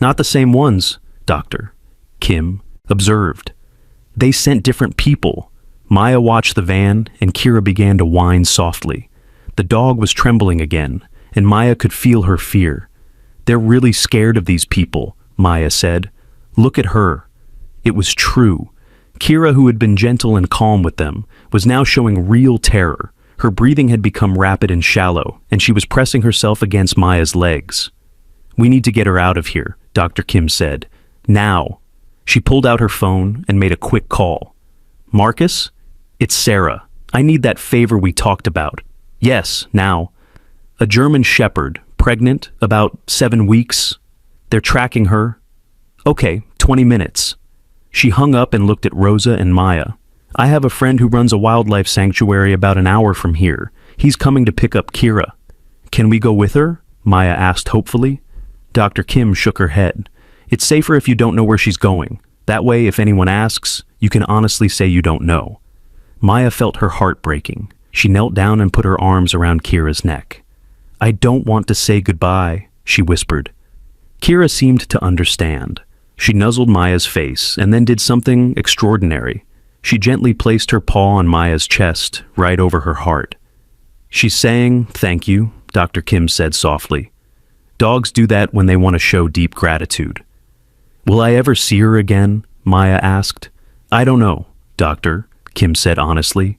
Not the same ones, Doctor, Kim observed. They sent different people. Maya watched the van, and Kira began to whine softly. The dog was trembling again, and Maya could feel her fear. They're really scared of these people, Maya said. Look at her. It was true. Kira, who had been gentle and calm with them, was now showing real terror. Her breathing had become rapid and shallow, and she was pressing herself against Maya's legs. We need to get her out of here, Dr. Kim said. Now. She pulled out her phone and made a quick call. Marcus? It's Sarah. I need that favor we talked about. Yes, now. A German Shepherd, pregnant, about 7 weeks. They're tracking her. Okay, 20 minutes. She hung up and looked at Rosa and Maya. I have a friend who runs a wildlife sanctuary about an hour from here. He's coming to pick up Kira. Can we go with her? Maya asked hopefully. Dr. Kim shook her head. It's safer if you don't know where she's going. That way, if anyone asks, you can honestly say you don't know. Maya felt her heart breaking. She knelt down and put her arms around Kira's neck. I don't want to say goodbye, she whispered. Kira seemed to understand. She nuzzled Maya's face and then did something extraordinary. She gently placed her paw on Maya's chest, right over her heart. She's saying, thank you, Dr. Kim said softly. Dogs do that when they want to show deep gratitude. Will I ever see her again? Maya asked. I don't know, Doctor, Kim said honestly.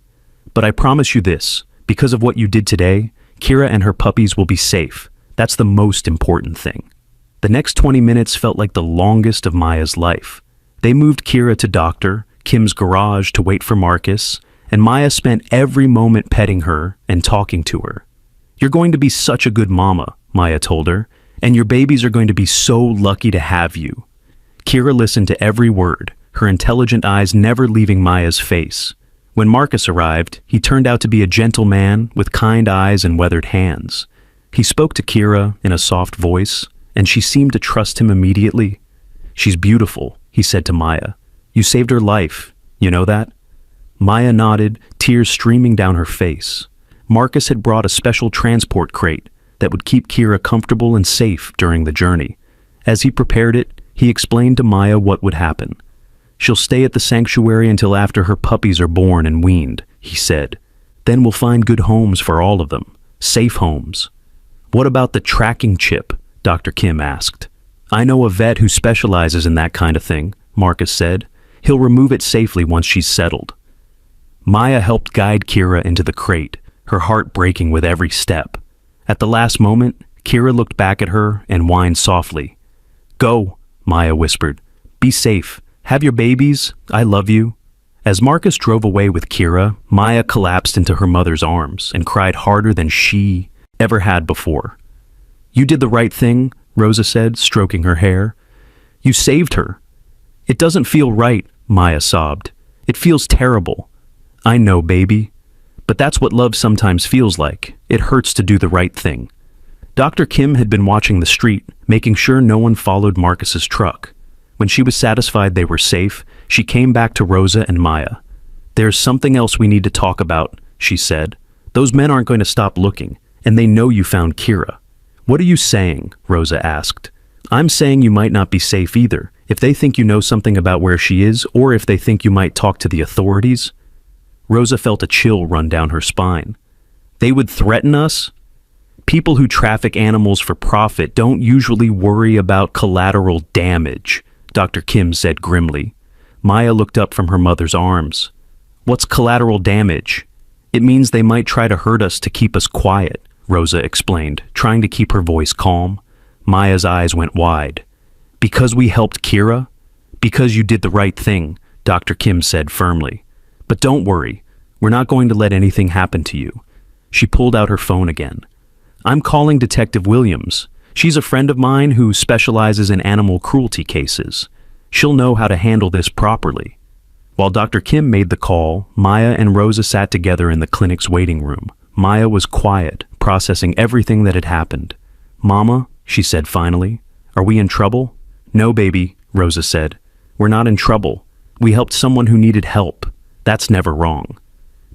But I promise you this, because of what you did today, Kira and her puppies will be safe. That's the most important thing. The next 20 minutes felt like the longest of Maya's life. They moved Kira to Doctor Kim's garage to wait for Marcus, and Maya spent every moment petting her and talking to her. You're going to be such a good mama, Maya told her, and your babies are going to be so lucky to have you. Kira listened to every word, her intelligent eyes never leaving Maya's face. When Marcus arrived, he turned out to be a gentle man with kind eyes and weathered hands. He spoke to Kira in a soft voice, and she seemed to trust him immediately. She's beautiful, he said to Maya. You saved her life, you know that? Maya nodded, tears streaming down her face. Marcus had brought a special transport crate that would keep Kira comfortable and safe during the journey. As he prepared it, he explained to Maya what would happen. She'll stay at the sanctuary until after her puppies are born and weaned, he said. Then we'll find good homes for all of them, safe homes. What about the tracking chip? Dr. Kim asked. I know a vet who specializes in that kind of thing, Marcus said. He'll remove it safely once she's settled. Maya helped guide Kira into the crate, her heart breaking with every step. At the last moment, Kira looked back at her and whined softly. Go, Maya whispered. Be safe. Have your babies. I love you. As Marcus drove away with Kira, Maya collapsed into her mother's arms and cried harder than she ever had before. You did the right thing, Rosa said, stroking her hair. You saved her. It doesn't feel right, Maya sobbed. It feels terrible. I know, baby. But that's what love sometimes feels like. It hurts to do the right thing. Dr. Kim had been watching the street, making sure no one followed Marcus's truck. When she was satisfied they were safe, she came back to Rosa and Maya. There's something else we need to talk about, she said. Those men aren't going to stop looking, and they know you found Kira. What are you saying? Rosa asked. I'm saying you might not be safe either, if they think you know something about where she is, or if they think you might talk to the authorities. Rosa felt a chill run down her spine. They would threaten us? People who traffic animals for profit don't usually worry about collateral damage, Dr. Kim said grimly. Maya looked up from her mother's arms. What's collateral damage? It means they might try to hurt us to keep us quiet, Rosa explained, trying to keep her voice calm. Maya's eyes went wide. Because we helped Kira? Because you did the right thing, Dr. Kim said firmly. But don't worry, we're not going to let anything happen to you. She pulled out her phone again. I'm calling Detective Williams. She's a friend of mine who specializes in animal cruelty cases. She'll know how to handle this properly. While Dr. Kim made the call, Maya and Rosa sat together in the clinic's waiting room. Maya was quiet, processing everything that had happened. Mama, she said finally, are we in trouble? No, baby, Rosa said. We're not in trouble. We helped someone who needed help. That's never wrong.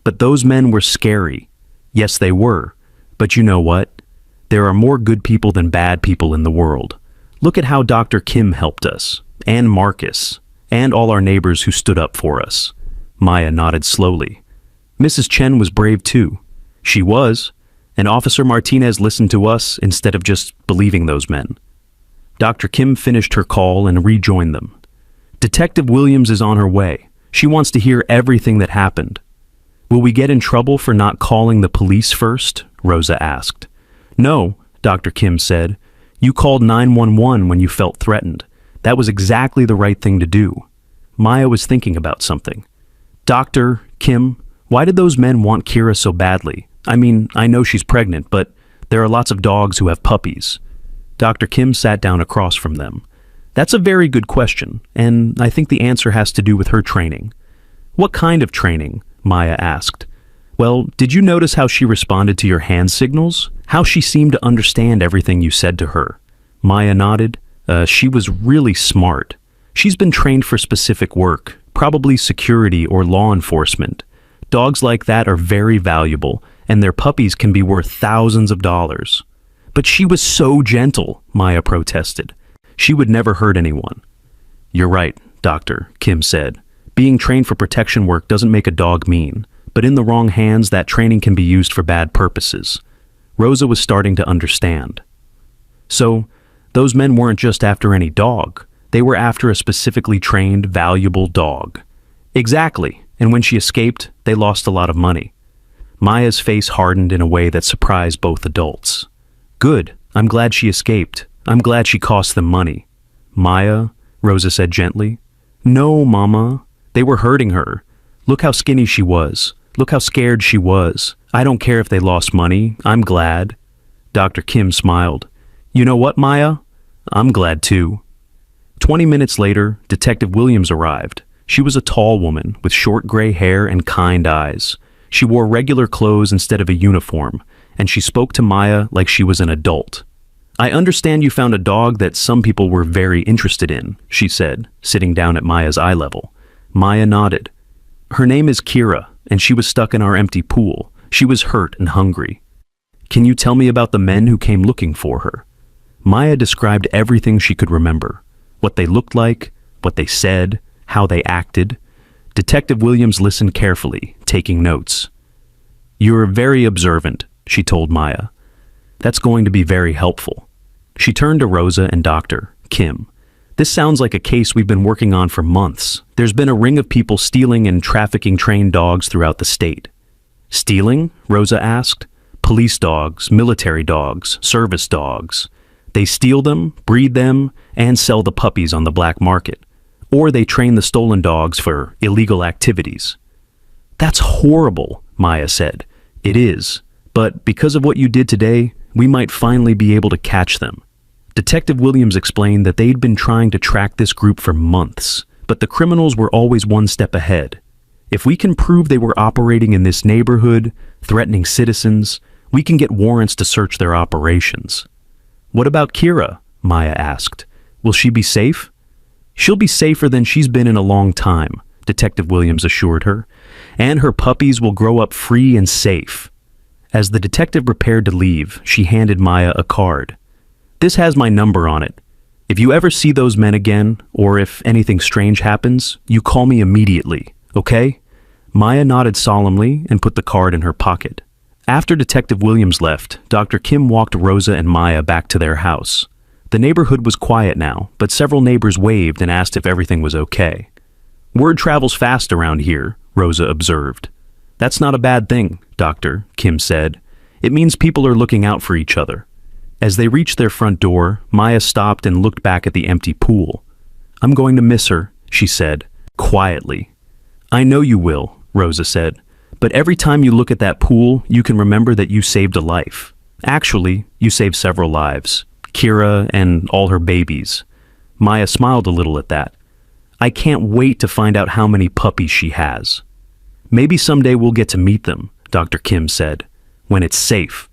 But those men were scary. Yes, they were. But you know what? There are more good people than bad people in the world. Look at how Dr. Kim helped us, and Marcus, and all our neighbors who stood up for us. Maya nodded slowly. Mrs. Chen was brave too. She was, and Officer Martinez listened to us instead of just believing those men. Dr. Kim finished her call and rejoined them. Detective Williams is on her way. She wants to hear everything that happened. Will we get in trouble for not calling the police first? Rosa asked. No, Dr. Kim said. You called 911 when you felt threatened. That was exactly the right thing to do. Maya was thinking about something. Dr. Kim, why did those men want Kira so badly? I mean, I know she's pregnant, but there are lots of dogs who have puppies. Dr. Kim sat down across from them. That's a very good question, and I think the answer has to do with her training. What kind of training? Maya asked. Well, did you notice how she responded to your hand signals? How she seemed to understand everything you said to her? Maya nodded. She was really smart. She's been trained for specific work, probably security or law enforcement. Dogs like that are very valuable, and their puppies can be worth thousands of dollars. But she was so gentle, Maya protested. She would never hurt anyone. You're right, Doctor, Kim said. Being trained for protection work doesn't make a dog mean, but in the wrong hands, that training can be used for bad purposes. Rosa was starting to understand. So, those men weren't just after any dog. They were after a specifically trained, valuable dog. Exactly, and when she escaped, they lost a lot of money. Maya's face hardened in a way that surprised both adults. Good, I'm glad she escaped. I'm glad she cost them money. Maya, Rosa said gently. No, Mama. They were hurting her. Look how skinny she was. Look how scared she was. I don't care if they lost money. I'm glad. Dr. Kim smiled. You know what, Maya? I'm glad too. 20 minutes later, Detective Williams arrived. She was a tall woman with short gray hair and kind eyes. She wore regular clothes instead of a uniform, and she spoke to Maya like she was an adult. I understand you found a dog that some people were very interested in, she said, sitting down at Maya's eye level. Maya nodded. Her name is Kira, and she was stuck in our empty pool. She was hurt and hungry. Can you tell me about the men who came looking for her? Maya described everything she could remember. What they looked like, what they said, how they acted. Detective Williams listened carefully, taking notes. You're very observant, she told Maya. That's going to be very helpful. She turned to Rosa and Dr. Kim. This sounds like a case we've been working on for months. There's been a ring of people stealing and trafficking trained dogs throughout the state. Stealing? Rosa asked. Police dogs, military dogs, service dogs. They steal them, breed them, and sell the puppies on the black market. Or they train the stolen dogs for illegal activities. That's horrible, Maya said. It is. But because of what you did today, we might finally be able to catch them. Detective Williams explained that they'd been trying to track this group for months, but the criminals were always one step ahead. If we can prove they were operating in this neighborhood, threatening citizens, we can get warrants to search their operations. What about Kira? Maya asked. Will she be safe? She'll be safer than she's been in a long time, Detective Williams assured her, and her puppies will grow up free and safe. As the detective prepared to leave, she handed Maya a card. This has my number on it. If you ever see those men again, or if anything strange happens, you call me immediately, okay? Maya nodded solemnly and put the card in her pocket. After Detective Williams left, Dr. Kim walked Rosa and Maya back to their house. The neighborhood was quiet now, but several neighbors waved and asked if everything was okay. Word travels fast around here, Rosa observed. That's not a bad thing, Doctor, Kim said. It means people are looking out for each other. As they reached their front door, Maya stopped and looked back at the empty pool. I'm going to miss her, she said, quietly. I know you will, Rosa said, but every time you look at that pool, you can remember that you saved a life. Actually, you saved several lives. Kira and all her babies. Maya smiled a little at that. I can't wait to find out how many puppies she has. Maybe someday we'll get to meet them, Dr. Kim said, when it's safe.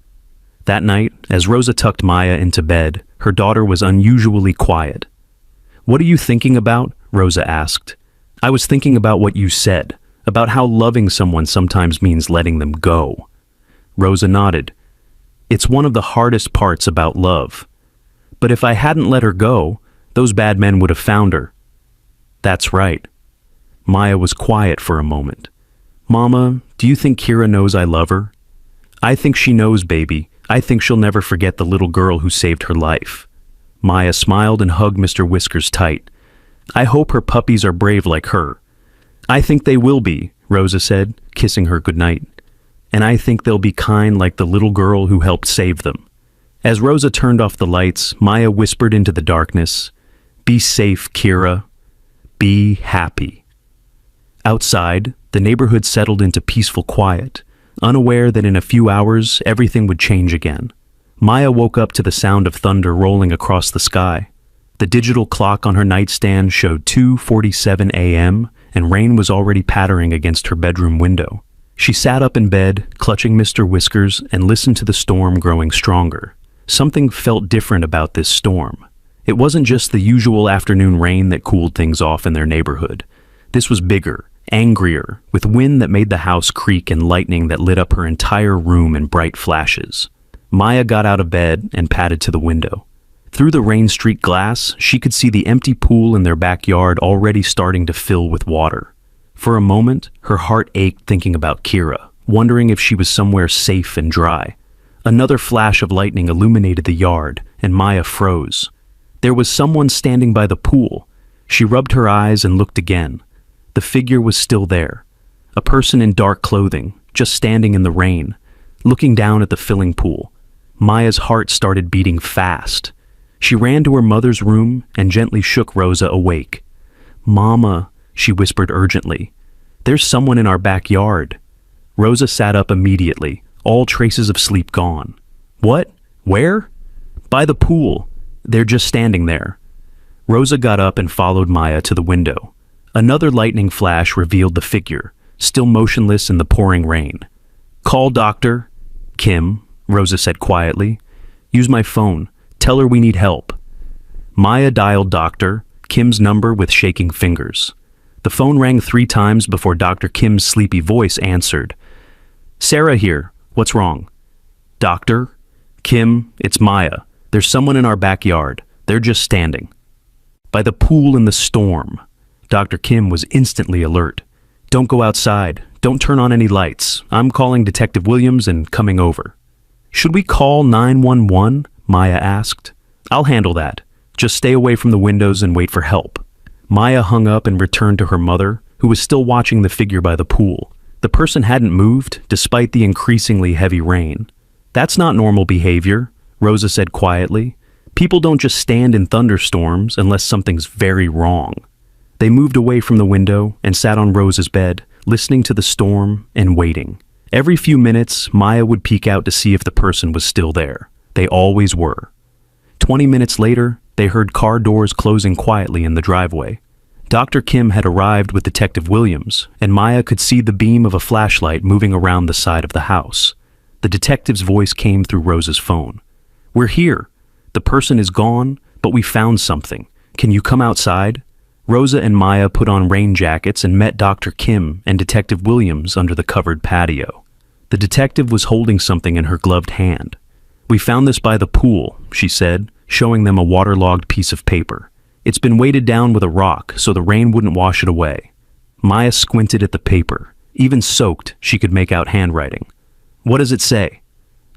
That night, as Rosa tucked Maya into bed, her daughter was unusually quiet. What are you thinking about? Rosa asked. I was thinking about what you said, about how loving someone sometimes means letting them go. Rosa nodded. It's one of the hardest parts about love. But if I hadn't let her go, those bad men would have found her. That's right. Maya was quiet for a moment. Mama, do you think Kira knows I love her? I think she knows, baby. I think she'll never forget the little girl who saved her life. Maya smiled and hugged Mr. Whiskers tight. I hope her puppies are brave like her. I think they will be, Rosa said, kissing her goodnight. And I think they'll be kind like the little girl who helped save them. As Rosa turned off the lights, Maya whispered into the darkness, Be safe, Kira. Be happy. Outside, the neighborhood settled into peaceful quiet, unaware that in a few hours everything would change again. Maya woke up to the sound of thunder rolling across the sky. The digital clock on her nightstand showed 2:47 a.m., and rain was already pattering against her bedroom window. She sat up in bed, clutching Mr. Whiskers, and listened to the storm growing stronger. Something felt different about this storm. It wasn't just the usual afternoon rain that cooled things off in their neighborhood. This was bigger, angrier, with wind that made the house creak and lightning that lit up her entire room in bright flashes. Maya got out of bed and padded to the window. Through the rain-streaked glass, she could see the empty pool in their backyard already starting to fill with water. For a moment, her heart ached thinking about Kira, wondering if she was somewhere safe and dry. Another flash of lightning illuminated the yard, and Maya froze. There was someone standing by the pool. She rubbed her eyes and looked again. The figure was still there. A person in dark clothing, just standing in the rain, looking down at the filling pool. Maya's heart started beating fast. She ran to her mother's room and gently shook Rosa awake. "Mama," she whispered urgently, "there's someone in our backyard." Rosa sat up immediately, all traces of sleep gone. "What? Where?" "By the pool. They're just standing there." Rosa got up and followed Maya to the window. Another lightning flash revealed the figure, still motionless in the pouring rain. "Call Dr. Kim," Rosa said quietly. "Use my phone. Tell her we need help." Maya dialed Dr. Kim's number with shaking fingers. The phone rang 3 times before Dr. Kim's sleepy voice answered. "Sarah here. What's wrong?" "Dr. Kim, it's Maya. There's someone in our backyard. They're just standing." "By the pool in the storm." Dr. Kim was instantly alert. "Don't go outside. Don't turn on any lights. I'm calling Detective Williams and coming over." "Should we call 911? Maya asked. "I'll handle that. Just stay away from the windows and wait for help." Maya hung up and returned to her mother, who was still watching the figure by the pool. The person hadn't moved, despite the increasingly heavy rain. "That's not normal behavior," Rosa said quietly. "People don't just stand in thunderstorms unless something's very wrong." They moved away from the window and sat on Rosa's bed, listening to the storm and waiting. Every few minutes, Maya would peek out to see if the person was still there. They always were. 20 minutes later, they heard car doors closing quietly in the driveway. Dr. Kim had arrived with Detective Williams, and Maya could see the beam of a flashlight moving around the side of the house. The detective's voice came through Rosa's phone. "We're here. The person is gone, but we found something. Can you come outside?" Rosa and Maya put on rain jackets and met Dr. Kim and Detective Williams under the covered patio. The detective was holding something in her gloved hand. "We found this by the pool," she said, showing them a waterlogged piece of paper. "It's been weighted down with a rock so the rain wouldn't wash it away." Maya squinted at the paper. Even soaked, she could make out handwriting. "What does it say?"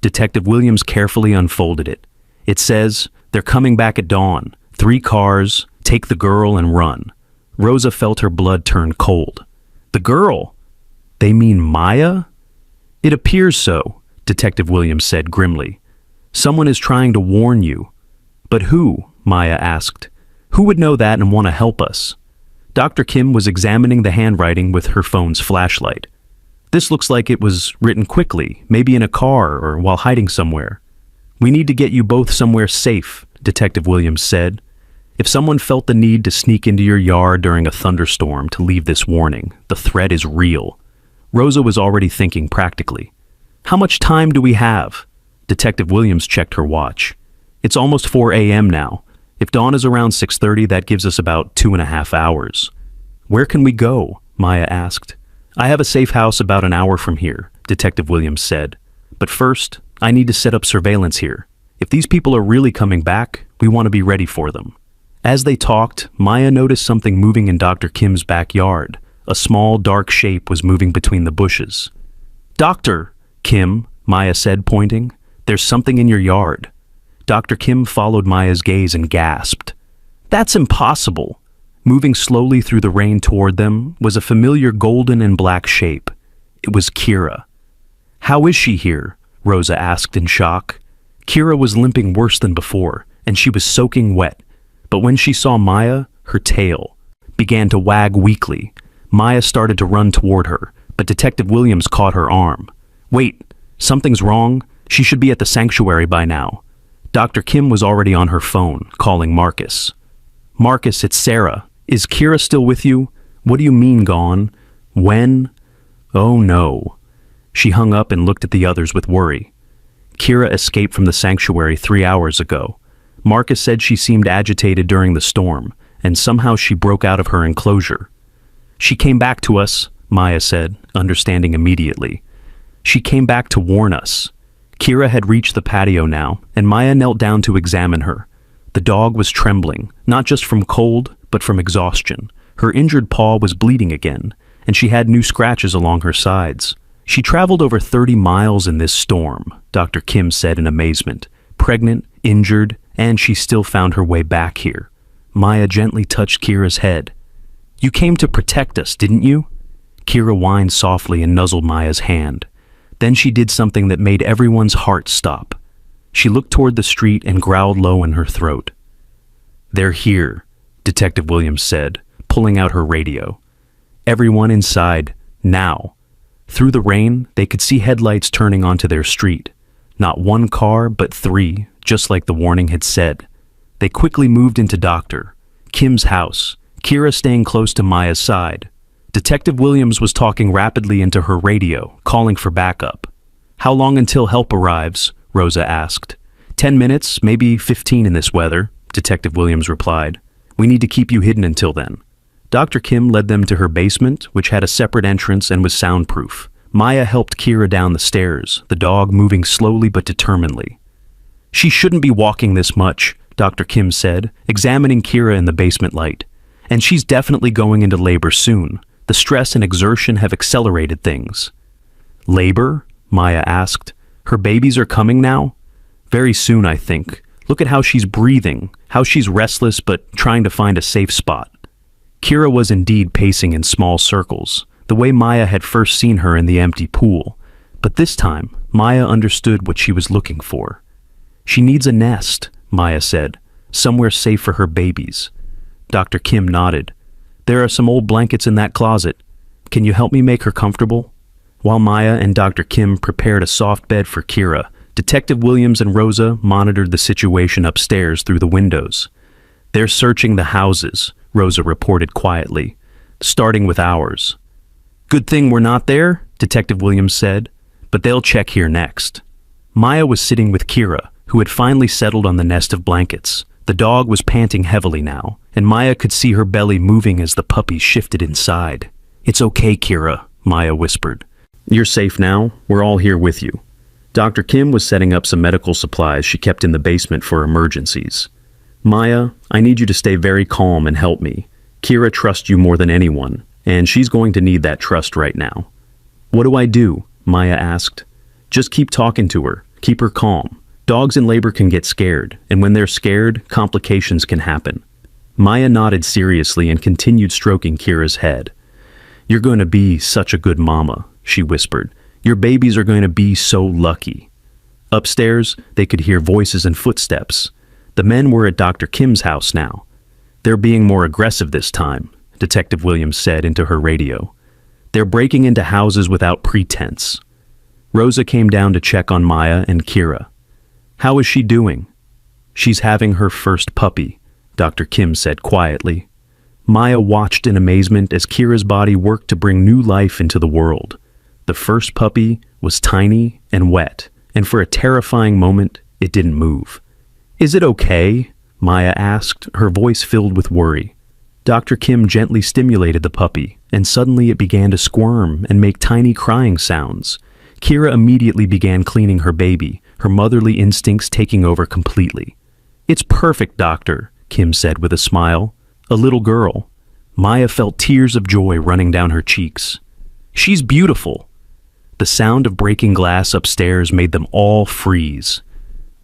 Detective Williams carefully unfolded it. "It says, 'They're coming back at dawn. 3 cars, take the girl and run.'" Rosa felt her blood turn cold. "The girl? They mean Maya?" "It appears so," Detective Williams said grimly. "Someone is trying to warn you." "But who?" Maya asked. "Who would know that and want to help us?" Dr. Kim was examining the handwriting with her phone's flashlight. "This looks like it was written quickly, maybe in a car or while hiding somewhere." "We need to get you both somewhere safe," Detective Williams said. "If someone felt the need to sneak into your yard during a thunderstorm to leave this warning, the threat is real." Rosa was already thinking practically. "How much time do we have?" Detective Williams checked her watch. "It's almost 4 a.m. now. If dawn is around 6:30, that gives us about 2.5 hours. "Where can we go?" Maya asked. "I have a safe house about an hour from here," Detective Williams said. "But first, I need to set up surveillance here. If these people are really coming back, we want to be ready for them." As they talked, Maya noticed something moving in Dr. Kim's backyard. A small, dark shape was moving between the bushes. "Dr. Kim," Maya said, pointing, "there's something in your yard." Dr. Kim followed Maya's gaze and gasped. "That's impossible." Moving slowly through the rain toward them was a familiar golden and black shape. It was Kira. "How is she here?" Rosa asked in shock. Kira was limping worse than before, and she was soaking wet. But when she saw Maya, her tail began to wag weakly. Maya started to run toward her, but Detective Williams caught her arm. "Wait, something's wrong. She should be at the sanctuary by now." Dr. Kim was already on her phone, calling Marcus. "Marcus, it's Sarah. Is Kira still with you? What do you mean gone? When?" "Oh no." She hung up and looked at the others with worry. "Kira escaped from the sanctuary 3 hours ago. Marcus said she seemed agitated during the storm, and somehow she broke out of her enclosure." "She came back to us," Maya said, understanding immediately. "She came back to warn us." Kira had reached the patio now, and Maya knelt down to examine her. The dog was trembling, not just from cold, but from exhaustion. Her injured paw was bleeding again, and she had new scratches along her sides. She traveled over 30 miles in this storm, Dr. Kim said in amazement. Pregnant, injured, and she still found her way back here. Maya gently touched Kira's head. You came to protect us, didn't you? Kira whined softly and nuzzled Maya's hand. Then she did something that made everyone's heart stop. She looked toward the street and growled low in her throat. They're here, Detective Williams said, pulling out her radio. Everyone inside, now. Through the rain, they could see headlights turning onto their street. Not one car, but 3, just like the warning had said. They quickly moved into Dr. Kim's house, Kira staying close to Maya's side. Detective Williams was talking rapidly into her radio, calling for backup. How long until help arrives? Rosa asked. 10 minutes, maybe 15 in this weather, Detective Williams replied. We need to keep you hidden until then. Dr. Kim led them to her basement, which had a separate entrance and was soundproof. Maya helped Kira down the stairs, the dog moving slowly but determinedly. She shouldn't be walking this much, Dr. Kim said, examining Kira in the basement light. And she's definitely going into labor soon. The stress and exertion have accelerated things. Labor? Maya asked. Her babies are coming now? Very soon, I think. Look at how she's breathing, how she's restless but trying to find a safe spot. Kira was indeed pacing in small circles, the way Maya had first seen her in the empty pool. But this time, Maya understood what she was looking for. She needs a nest, Maya said, somewhere safe for her babies. Dr. Kim nodded. There are some old blankets in that closet. Can you help me make her comfortable? While Maya and Dr. Kim prepared a soft bed for Kira, Detective Williams and Rosa monitored the situation upstairs through the windows. They're searching the houses, Rosa reported quietly, starting with ours. Good thing we're not there, Detective Williams said, but they'll check here next. Maya was sitting with Kira, who had finally settled on the nest of blankets. The dog was panting heavily now, and Maya could see her belly moving as the puppy shifted inside. It's okay, Kira, Maya whispered. You're safe now. We're all here with you. Dr. Kim was setting up some medical supplies she kept in the basement for emergencies. Maya, I need you to stay very calm and help me. Kira trusts you more than anyone, and she's going to need that trust right now. What do I do? Maya asked. Just keep talking to her. Keep her calm. Dogs in labor can get scared, and when they're scared, complications can happen. Maya nodded seriously and continued stroking Kira's head. You're going to be such a good mama, she whispered. Your babies are going to be so lucky. Upstairs, they could hear voices and footsteps. The men were at Dr. Kim's house now. They're being more aggressive this time, Detective Williams said into her radio. They're breaking into houses without pretense. Rosa came down to check on Maya and Kira. How is she doing? She's having her first puppy, Dr. Kim said quietly. Maya watched in amazement as Kira's body worked to bring new life into the world. The first puppy was tiny and wet, and for a terrifying moment, it didn't move. Is it okay? Maya asked, her voice filled with worry. Dr. Kim gently stimulated the puppy, and suddenly it began to squirm and make tiny crying sounds. Kira immediately began cleaning her baby, her motherly instincts taking over completely. It's perfect, Doctor, Kim said with a smile. A little girl. Maya felt tears of joy running down her cheeks. She's beautiful. The sound of breaking glass upstairs made them all freeze.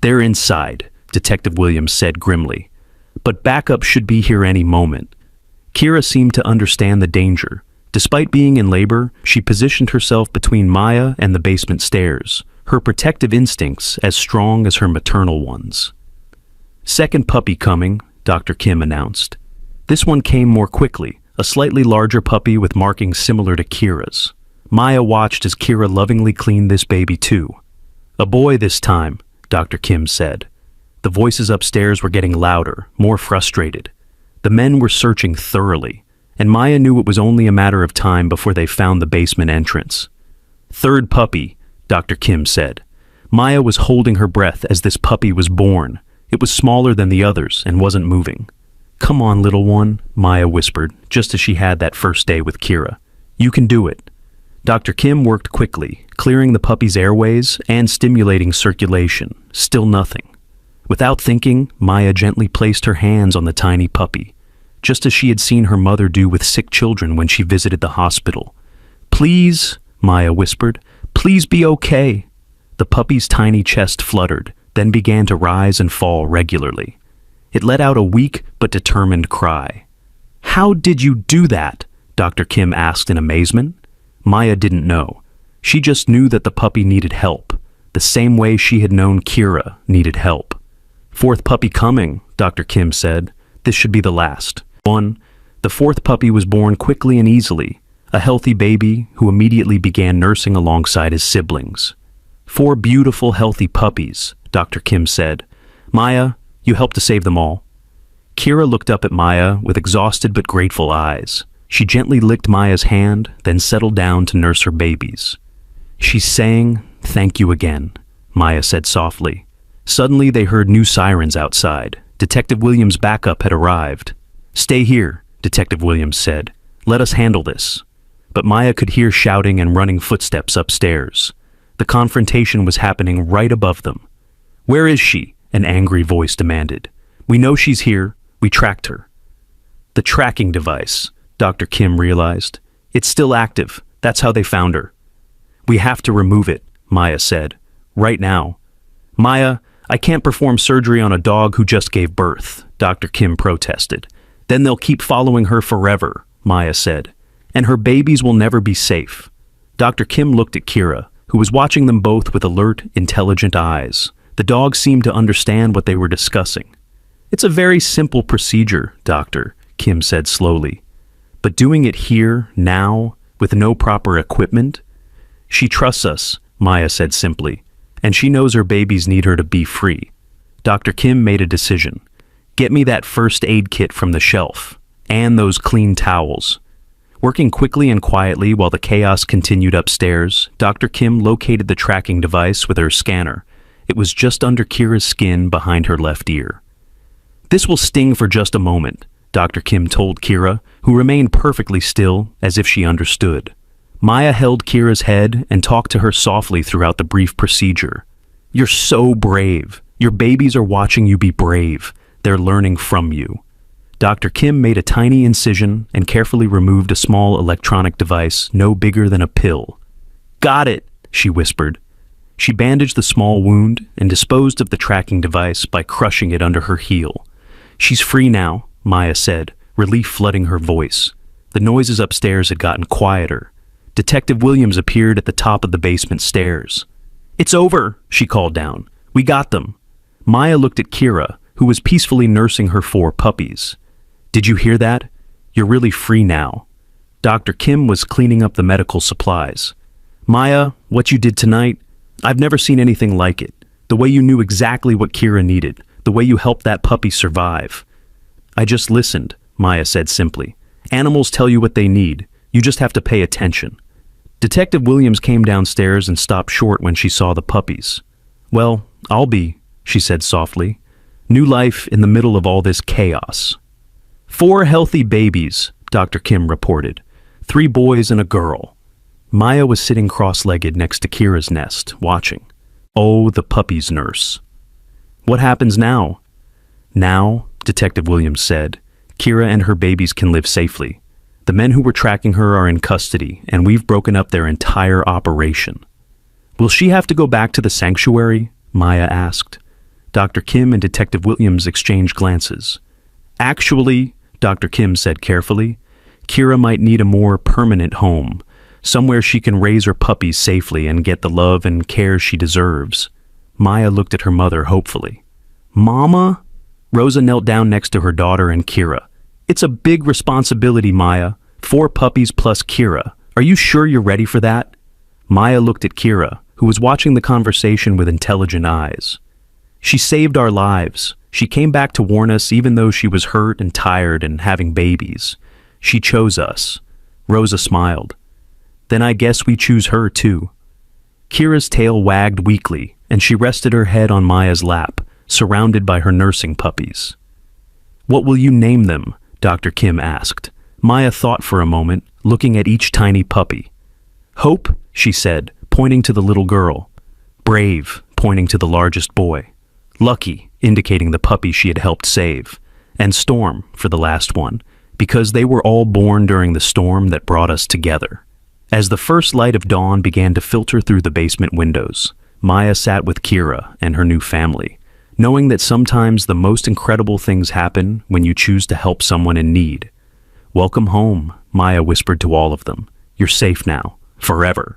They're inside, Detective Williams said grimly. But backup should be here any moment. Kira seemed to understand the danger. Despite being in labor, she positioned herself between Maya and the basement stairs, her protective instincts as strong as her maternal ones. Second puppy coming, Dr. Kim announced. This one came more quickly, a slightly larger puppy with markings similar to Kira's. Maya watched as Kira lovingly cleaned this baby too. A boy this time, Dr. Kim said. The voices upstairs were getting louder, more frustrated. The men were searching thoroughly, and Maya knew it was only a matter of time before they found the basement entrance. Third puppy, Dr. Kim said. Maya was holding her breath as this puppy was born. It was smaller than the others and wasn't moving. Come on, little one, Maya whispered, just as she had that first day with Kira. You can do it. Dr. Kim worked quickly, clearing the puppy's airways and stimulating circulation. Still nothing. Without thinking, Maya gently placed her hands on the tiny puppy, just as she had seen her mother do with sick children when she visited the hospital. Please, Maya whispered, Please be okay." The puppy's tiny chest fluttered, then began to rise and fall regularly. It let out a weak but determined cry. "How did you do that?" Dr. Kim asked in amazement. Maya didn't know. She just knew that the puppy needed help, the same way she had known Kira needed help. "Fourth puppy coming," Dr. Kim said. "This should be the last." The fourth puppy was born quickly and easily, a healthy baby who immediately began nursing alongside his siblings. "Four beautiful, healthy puppies," Dr. Kim said. "Maya, you helped to save them all." Kira looked up at Maya with exhausted but grateful eyes. She gently licked Maya's hand, then settled down to nurse her babies. "She's saying, 'Thank you again,'" Maya said softly. Suddenly they heard new sirens outside. Detective Williams' backup had arrived. "Stay here," Detective Williams said. "Let us handle this." But Maya could hear shouting and running footsteps upstairs. The confrontation was happening right above them. "Where is she?" an angry voice demanded. "We know she's here. We tracked her." The tracking device, Dr. Kim realized. "It's still active. That's how they found her." "We have to remove it," Maya said. "Right now." "Maya, I can't perform surgery on a dog who just gave birth," Dr. Kim protested. "Then they'll keep following her forever," Maya said. "And her babies will never be safe." Dr. Kim looked at Kira, who was watching them both with alert, intelligent eyes. The dog seemed to understand what they were discussing. "It's a very simple procedure, Doctor," Kim said slowly. "But doing it here, now, with no proper equipment?" "She trusts us," Maya said simply, "and she knows her babies need her to be free." Dr. Kim made a decision. "Get me that first aid kit from the shelf, and those clean towels." Working quickly and quietly while the chaos continued upstairs, Dr. Kim located the tracking device with her scanner. It was just under Kira's skin behind her left ear. "This will sting for just a moment," Dr. Kim told Kira, who remained perfectly still, as if she understood. Maya held Kira's head and talked to her softly throughout the brief procedure. "You're so brave. Your babies are watching you be brave. They're learning from you." Dr. Kim made a tiny incision and carefully removed a small electronic device no bigger than a pill. "Got it," she whispered. She bandaged the small wound and disposed of the tracking device by crushing it under her heel. "She's free now," Maya said, relief flooding her voice. The noises upstairs had gotten quieter. Detective Williams appeared at the top of the basement stairs. "It's over," she called down. "We got them." Maya looked at Kira, who was peacefully nursing her 4 puppies. "Did you hear that? You're really free now." Dr. Kim was cleaning up the medical supplies. "Maya, what you did tonight, I've never seen anything like it. The way you knew exactly what Kira needed, the way you helped that puppy survive." "I just listened," Maya said simply. "Animals tell you what they need. You just have to pay attention." Detective Williams came downstairs and stopped short when she saw the puppies. "Well, I'll be," she said softly. "New life in the middle of all this chaos." 4 healthy babies, Dr. Kim reported. 3 boys and a girl. Maya was sitting cross-legged next to Kira's nest, watching. Oh, the puppies nurse. "What happens now?" "Now," Detective Williams said, "Kira and her babies can live safely. The men who were tracking her are in custody, and we've broken up their entire operation." "Will she have to go back to the sanctuary?" Maya asked. Dr. Kim and Detective Williams exchanged glances. "Actually," Dr. Kim said carefully, "Kira might need a more permanent home, somewhere she can raise her puppies safely and get the love and care she deserves." Maya looked at her mother hopefully. "Mama?" Rosa knelt down next to her daughter and Kira. "It's a big responsibility, Maya. 4 puppies plus Kira. Are you sure you're ready for that?" Maya looked at Kira, who was watching the conversation with intelligent eyes. "She saved our lives. She came back to warn us even though she was hurt and tired and having babies. She chose us." Rosa smiled. "Then I guess we choose her too." Kira's tail wagged weakly, and she rested her head on Maya's lap, surrounded by her nursing puppies. "What will you name them?" Dr. Kim asked. Maya thought for a moment, looking at each tiny puppy. "Hope," she said, pointing to the little girl. "Brave," pointing to the largest boy. "Lucky," indicating the puppy she had helped save. And Storm for the last one, because they were all born during the storm that brought us together. As the first light of dawn began to filter through the basement windows, Maya sat with Kira and her new family, knowing that sometimes the most incredible things happen when you choose to help someone in need. "Welcome home," Maya whispered to all of them. "You're safe now, forever."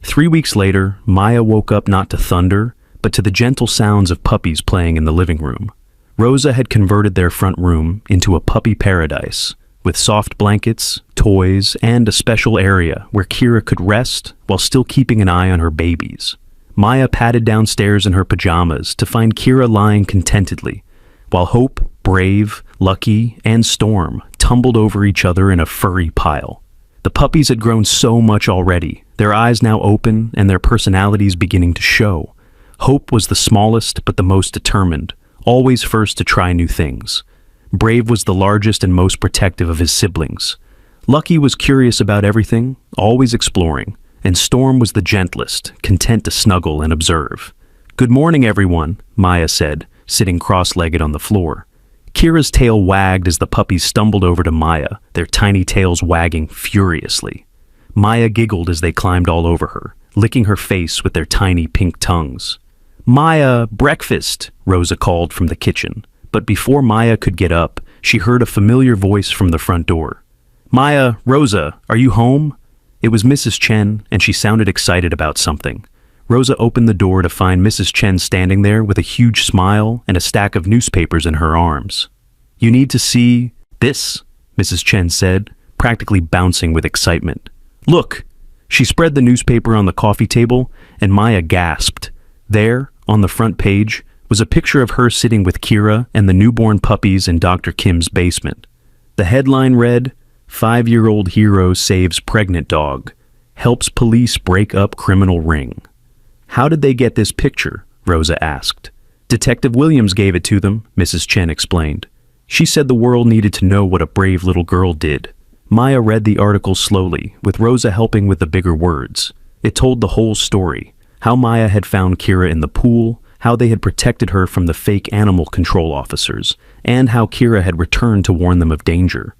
3 weeks later, Maya woke up not to thunder, but to the gentle sounds of puppies playing in the living room. Rosa had converted their front room into a puppy paradise, with soft blankets, toys, and a special area where Kira could rest while still keeping an eye on her babies. Maya padded downstairs in her pajamas to find Kira lying contentedly, while Hope, Brave, Lucky, and Storm tumbled over each other in a furry pile. The puppies had grown so much already, their eyes now open and their personalities beginning to show. Hope was the smallest but the most determined, always first to try new things. Brave was the largest and most protective of his siblings. Lucky was curious about everything, always exploring, and Storm was the gentlest, content to snuggle and observe. "Good morning, everyone," Maya said, sitting cross-legged on the floor. Kira's tail wagged as the puppies stumbled over to Maya, their tiny tails wagging furiously. Maya giggled as they climbed all over her, licking her face with their tiny pink tongues. "Maya, breakfast," Rosa called from the kitchen. But before Maya could get up, she heard a familiar voice from the front door. "Maya, Rosa, are you home?" It was Mrs. Chen, and she sounded excited about something. Rosa opened the door to find Mrs. Chen standing there with a huge smile and a stack of newspapers in her arms. "You need to see this," Mrs. Chen said, practically bouncing with excitement. "Look!" She spread the newspaper on the coffee table, and Maya gasped. There, on the front page, was a picture of her sitting with Kira and the newborn puppies in Dr. Kim's basement. The headline read, "5-year-old hero saves pregnant dog, helps police break up criminal ring." "How did they get this picture?" Rosa asked. "Detective Williams gave it to them," Mrs. Chen explained. "She said the world needed to know what a brave little girl did." Maya read the article slowly, with Rosa helping with the bigger words. It told the whole story, how Maya had found Kira in the pool, how they had protected her from the fake animal control officers, and how Kira had returned to warn them of danger.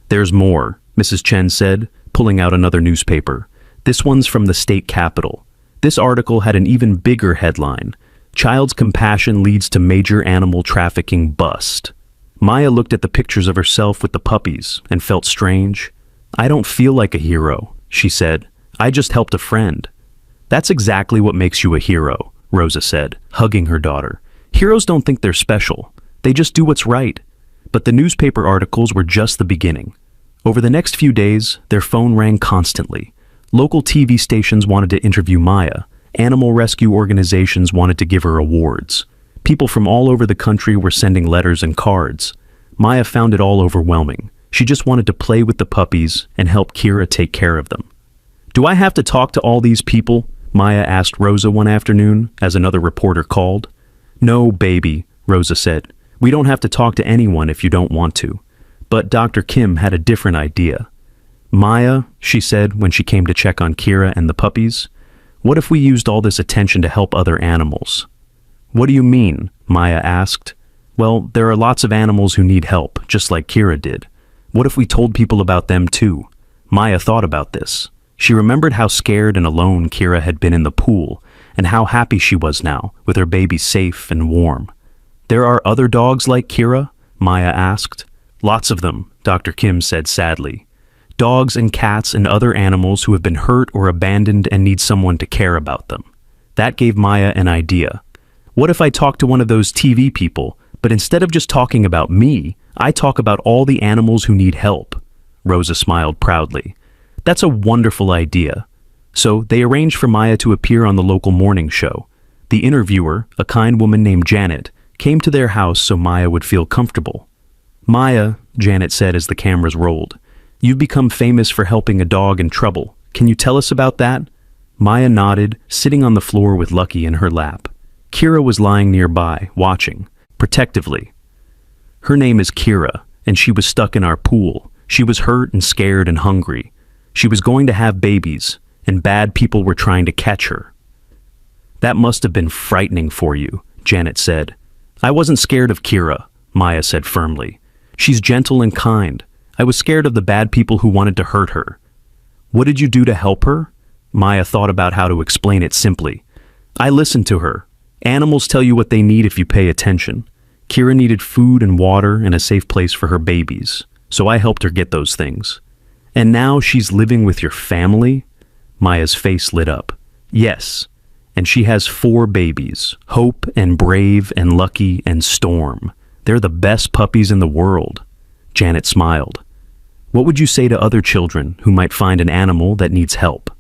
"There's more," Mrs. Chen said, pulling out another newspaper. "This one's from the state capitol. This article had an even bigger headline, Child's Compassion Leads to Major Animal Trafficking Bust." Maya looked at the pictures of herself with the puppies and felt strange. "I don't feel like a hero," she said. "I just helped a friend." "That's exactly what makes you a hero," Rosa said, hugging her daughter. "Heroes don't think they're special. They just do what's right." But the newspaper articles were just the beginning. Over the next few days, their phone rang constantly. Local TV stations wanted to interview Maya. Animal rescue organizations wanted to give her awards. People from all over the country were sending letters and cards. Maya found it all overwhelming. She just wanted to play with the puppies and help Kira take care of them. "Do I have to talk to all these people?" Maya asked Rosa one afternoon as another reporter called. "No, baby," Rosa said. "We don't have to talk to anyone if you don't want to." But Dr. Kim had a different idea. "Maya," she said when she came to check on Kira and the puppies, "what if we used all this attention to help other animals?" "What do you mean?" Maya asked. "Well, there are lots of animals who need help, just like Kira did. What if we told people about them too?" Maya thought about this. She remembered how scared and alone Kira had been in the pool, and how happy she was now, with her baby safe and warm. "There are other dogs like Kira?" Maya asked. "Lots of them," Dr. Kim said sadly. "Dogs and cats and other animals who have been hurt or abandoned and need someone to care about them." That gave Maya an idea. "What if I talk to one of those TV people, but instead of just talking about me, I talk about all the animals who need help?" Rosa smiled proudly. "That's a wonderful idea." So they arranged for Maya to appear on the local morning show. The interviewer, a kind woman named Janet, came to their house so Maya would feel comfortable. "Maya," Janet said as the cameras rolled, "you've become famous for helping a dog in trouble. Can you tell us about that?" Maya nodded, sitting on the floor with Lucky in her lap. Kira was lying nearby, watching, protectively. "Her name is Kira, and she was stuck in our pool. She was hurt and scared and hungry. She was going to have babies, and bad people were trying to catch her." "That must have been frightening for you," Janet said. "I wasn't scared of Kira," Maya said firmly. "She's gentle and kind. I was scared of the bad people who wanted to hurt her." What did you do to help her? Maya thought about how to explain it simply. I listened to her. Animals tell you what they need if you pay attention. Kira needed food and water and a safe place for her babies, so I helped her get those things. And now she's living with your family? Maya's face lit up. Yes, and she has 4 babies, Hope and Brave and Lucky and Storm. They're the best puppies in the world. Janet smiled. What would you say to other children who might find an animal that needs help?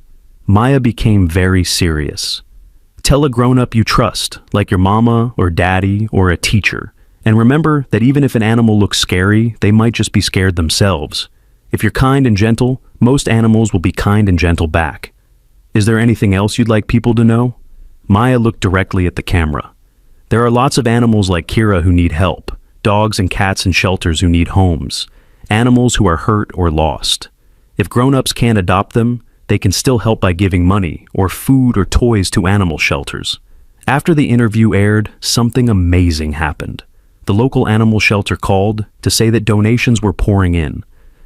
Maya became very serious. Tell a grown-up you trust, like your mama or daddy or a teacher. And remember that even if an animal looks scary, they might just be scared themselves. If you're kind and gentle, most animals will be kind and gentle back. Is there anything else you'd like people to know? Maya looked directly at the camera. There are lots of animals like Kira who need help, dogs and cats in shelters who need homes, animals who are hurt or lost. If grown-ups can't adopt them, they can still help by giving money or food or toys to animal shelters. After the interview aired, something amazing happened. The local animal shelter called to say that donations were pouring in.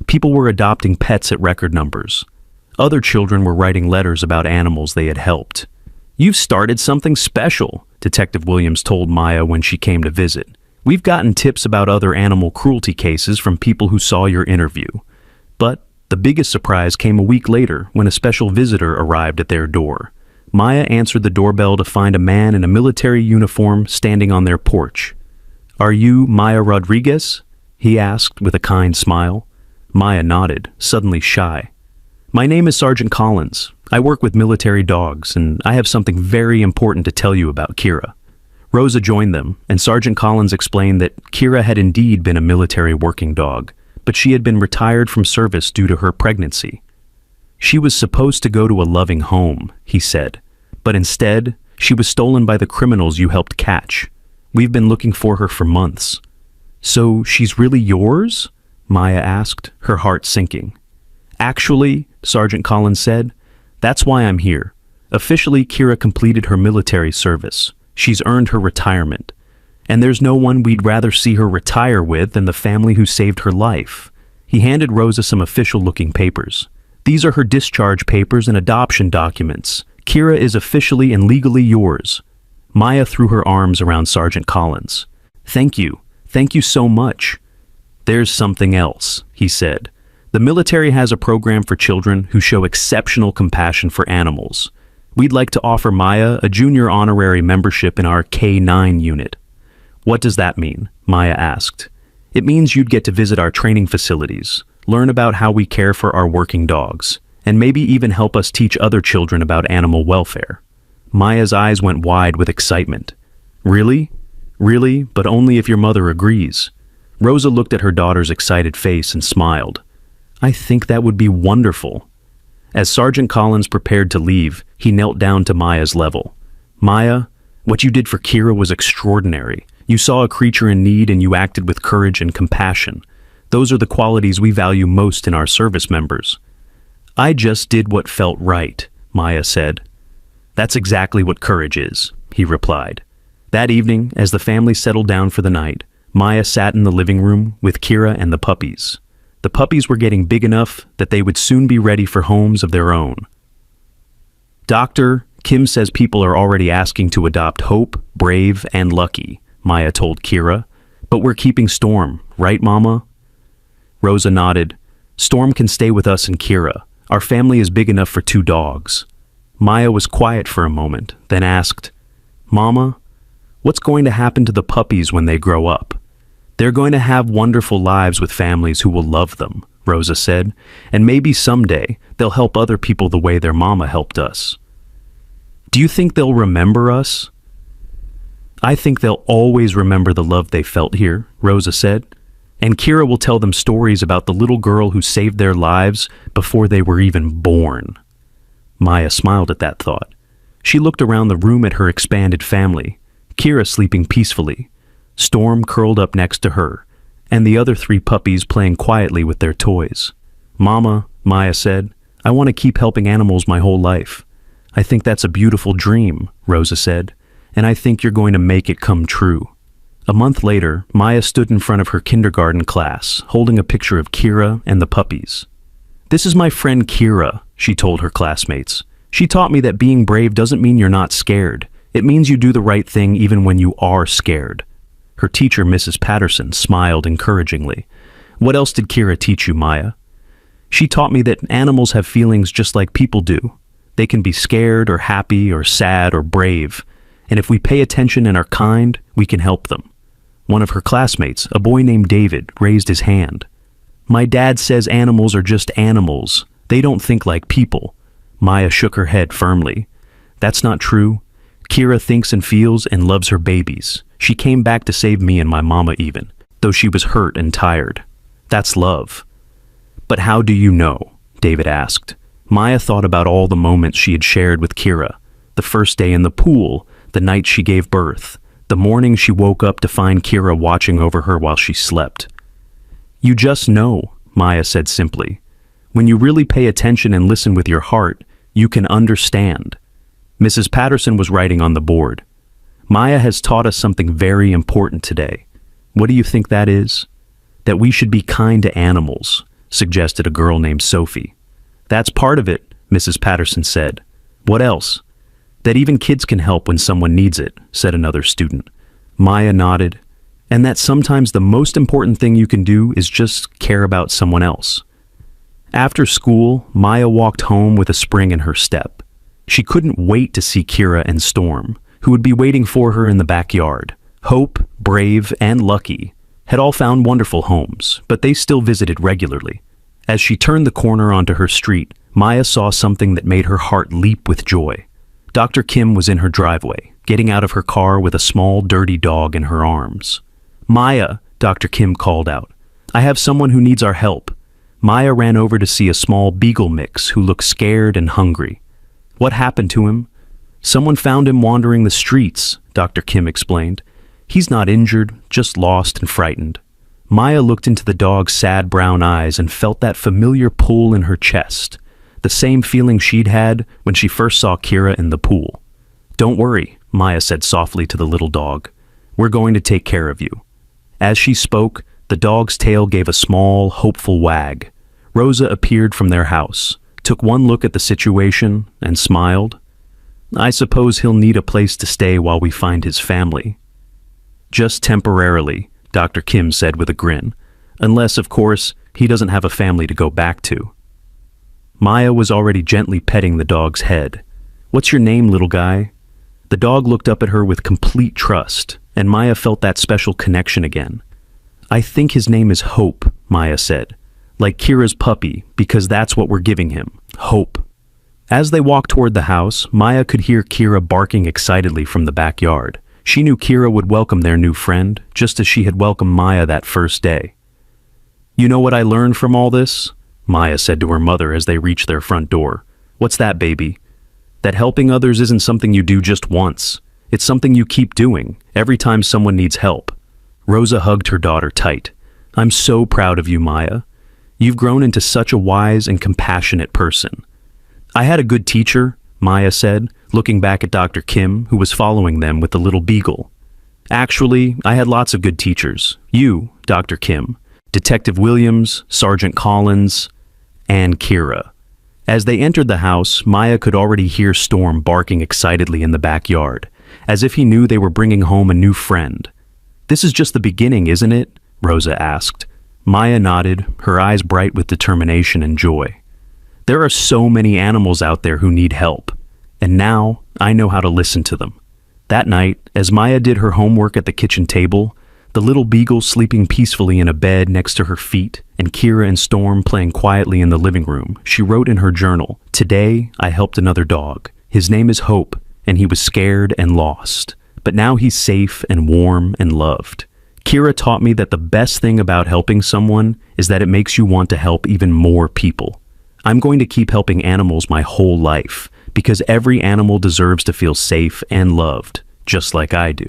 People were adopting pets at record numbers. Other children were writing letters about animals they had helped. You've started something special, Detective Williams told Maya when she came to visit. We've gotten tips about other animal cruelty cases from people who saw your interview. But the biggest surprise came a week later when a special visitor arrived at their door. Maya answered the doorbell to find a man in a military uniform standing on their porch. Are you Maya Rodriguez? He asked with a kind smile. Maya nodded, suddenly shy. My name is Sergeant Collins. I work with military dogs, and I have something very important to tell you about Kira. Rosa joined them, and Sergeant Collins explained that Kira had indeed been a military working dog, but she had been retired from service due to her pregnancy. She was supposed to go to a loving home, he said, but instead, she was stolen by the criminals you helped catch. We've been looking for her for months. So she's really yours? Maya asked, her heart sinking. Actually, Sergeant Collins said, that's why I'm here. Officially, Kira completed her military service. She's earned her retirement. And there's no one we'd rather see her retire with than the family who saved her life. He handed Rosa some official-looking papers. These are her discharge papers and adoption documents. Kira is officially and legally yours. Maya threw her arms around Sergeant Collins. Thank you. Thank you so much. There's something else, he said. The military has a program for children who show exceptional compassion for animals. We'd like to offer Maya a junior honorary membership in our K9 unit. What does that mean? Maya asked. It means you'd get to visit our training facilities, learn about how we care for our working dogs, and maybe even help us teach other children about animal welfare. Maya's eyes went wide with excitement. Really? Really, but only if your mother agrees. Rosa looked at her daughter's excited face and smiled. I think that would be wonderful. As Sergeant Collins prepared to leave, he knelt down to Maya's level. Maya, what you did for Kira was extraordinary. You saw a creature in need and you acted with courage and compassion. Those are the qualities we value most in our service members. I just did what felt right, Maya said. That's exactly what courage is, he replied. That evening, as the family settled down for the night, Maya sat in the living room with Kira and the puppies. The puppies were getting big enough that they would soon be ready for homes of their own. Doctor, Kim says people are already asking to adopt Hope, Brave, and Lucky, Maya told Kira. But we're keeping Storm, right, Mama? Rosa nodded. Storm can stay with us and Kira. Our family is big enough for 2 dogs. Maya was quiet for a moment, then asked, Mama, what's going to happen to the puppies when they grow up? They're going to have wonderful lives with families who will love them, Rosa said, and maybe someday they'll help other people the way their mama helped us. Do you think they'll remember us? I think they'll always remember the love they felt here, Rosa said, and Kira will tell them stories about the little girl who saved their lives before they were even born. Maya smiled at that thought. She looked around the room at her expanded family, Kira sleeping peacefully, Storm curled up next to her, and the other 3 puppies playing quietly with their toys. Mama, Maya said, I want to keep helping animals my whole life. I think that's a beautiful dream, Rosa said, and I think you're going to make it come true. A month later, Maya stood in front of her kindergarten class, holding a picture of Kira and the puppies. This is my friend Kira, she told her classmates. She taught me that being brave doesn't mean you're not scared. It means you do the right thing even when you are scared. Her teacher, Mrs. Patterson, smiled encouragingly. What else did Kira teach you, Maya? She taught me that animals have feelings just like people do. They can be scared or happy or sad or brave. And if we pay attention and are kind, we can help them. One of her classmates, a boy named David, raised his hand. My dad says animals are just animals. They don't think like people. Maya shook her head firmly. That's not true. Kira thinks and feels and loves her babies. She came back to save me and my mama even, though she was hurt and tired. That's love. But how do you know? David asked. Maya thought about all the moments she had shared with Kira. The first day in the pool, the night she gave birth, the morning she woke up to find Kira watching over her while she slept. You just know, Maya said simply. When you really pay attention and listen with your heart, you can understand. Mrs. Patterson was writing on the board. Maya has taught us something very important today. What do you think that is? That we should be kind to animals, suggested a girl named Sophie. That's part of it, Mrs. Patterson said. What else? That even kids can help when someone needs it, said another student. Maya nodded. And that sometimes the most important thing you can do is just care about someone else. After school, Maya walked home with a spring in her step. She couldn't wait to see Kira and Storm, who would be waiting for her in the backyard. Hope, Brave, and Lucky had all found wonderful homes, but they still visited regularly. As she turned the corner onto her street, Maya saw something that made her heart leap with joy. Dr. Kim was in her driveway, getting out of her car with a small, dirty dog in her arms. Maya, Dr. Kim called out. I have someone who needs our help. Maya ran over to see a small beagle mix who looked scared and hungry. What happened to him? Someone found him wandering the streets, Dr. Kim explained. He's not injured, just lost and frightened. Maya looked into the dog's sad brown eyes and felt that familiar pull in her chest, the same feeling she'd had when she first saw Kira in the pool. Don't worry, Maya said softly to the little dog. We're going to take care of you. As she spoke, the dog's tail gave a small, hopeful wag. Rosa appeared from their house, took one look at the situation, and smiled. I suppose he'll need a place to stay while we find his family. Just temporarily, Dr. Kim said with a grin. Unless, of course, he doesn't have a family to go back to. Maya was already gently petting the dog's head. What's your name, little guy? The dog looked up at her with complete trust, and Maya felt that special connection again. I think his name is Hope, Maya said. Like Kira's puppy, because that's what we're giving him. Hope. As they walked toward the house, Maya could hear Kira barking excitedly from the backyard. She knew Kira would welcome their new friend, just as she had welcomed Maya that first day. You know what I learned from all this? Maya said to her mother as they reached their front door. What's that, baby? That helping others isn't something you do just once. It's something you keep doing, every time someone needs help. Rosa hugged her daughter tight. I'm so proud of you, Maya. You've grown into such a wise and compassionate person. I had a good teacher, Maya said, looking back at Dr. Kim, who was following them with the little beagle. Actually, I had lots of good teachers. You, Dr. Kim, Detective Williams, Sergeant Collins, and Kira. As they entered the house, Maya could already hear Storm barking excitedly in the backyard, as if he knew they were bringing home a new friend. This is just the beginning, isn't it? Rosa asked. Maya nodded, her eyes bright with determination and joy. There are so many animals out there who need help, and now I know how to listen to them. That night, as Maya did her homework at the kitchen table, the little beagle sleeping peacefully in a bed next to her feet, and Kira and Storm playing quietly in the living room, she wrote in her journal, Today, I helped another dog. His name is Hope, and he was scared and lost. But now he's safe and warm and loved. Kira taught me that the best thing about helping someone is that it makes you want to help even more people. I'm going to keep helping animals my whole life, because every animal deserves to feel safe and loved, just like I do.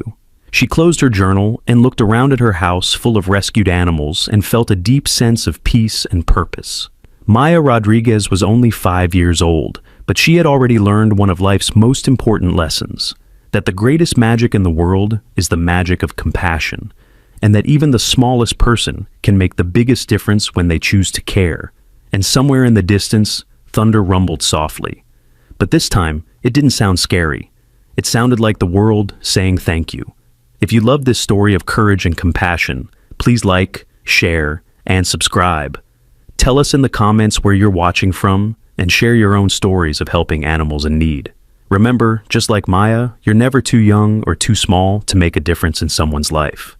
She closed her journal and looked around at her house full of rescued animals and felt a deep sense of peace and purpose. Maya Rodriguez was only 5 years old, but she had already learned one of life's most important lessons, that the greatest magic in the world is the magic of compassion, and that even the smallest person can make the biggest difference when they choose to care. And somewhere in the distance, thunder rumbled softly. But this time, it didn't sound scary. It sounded like the world saying thank you. If you love this story of courage and compassion, please like, share, and subscribe. Tell us in the comments where you're watching from, and share your own stories of helping animals in need. Remember, just like Maya, you're never too young or too small to make a difference in someone's life.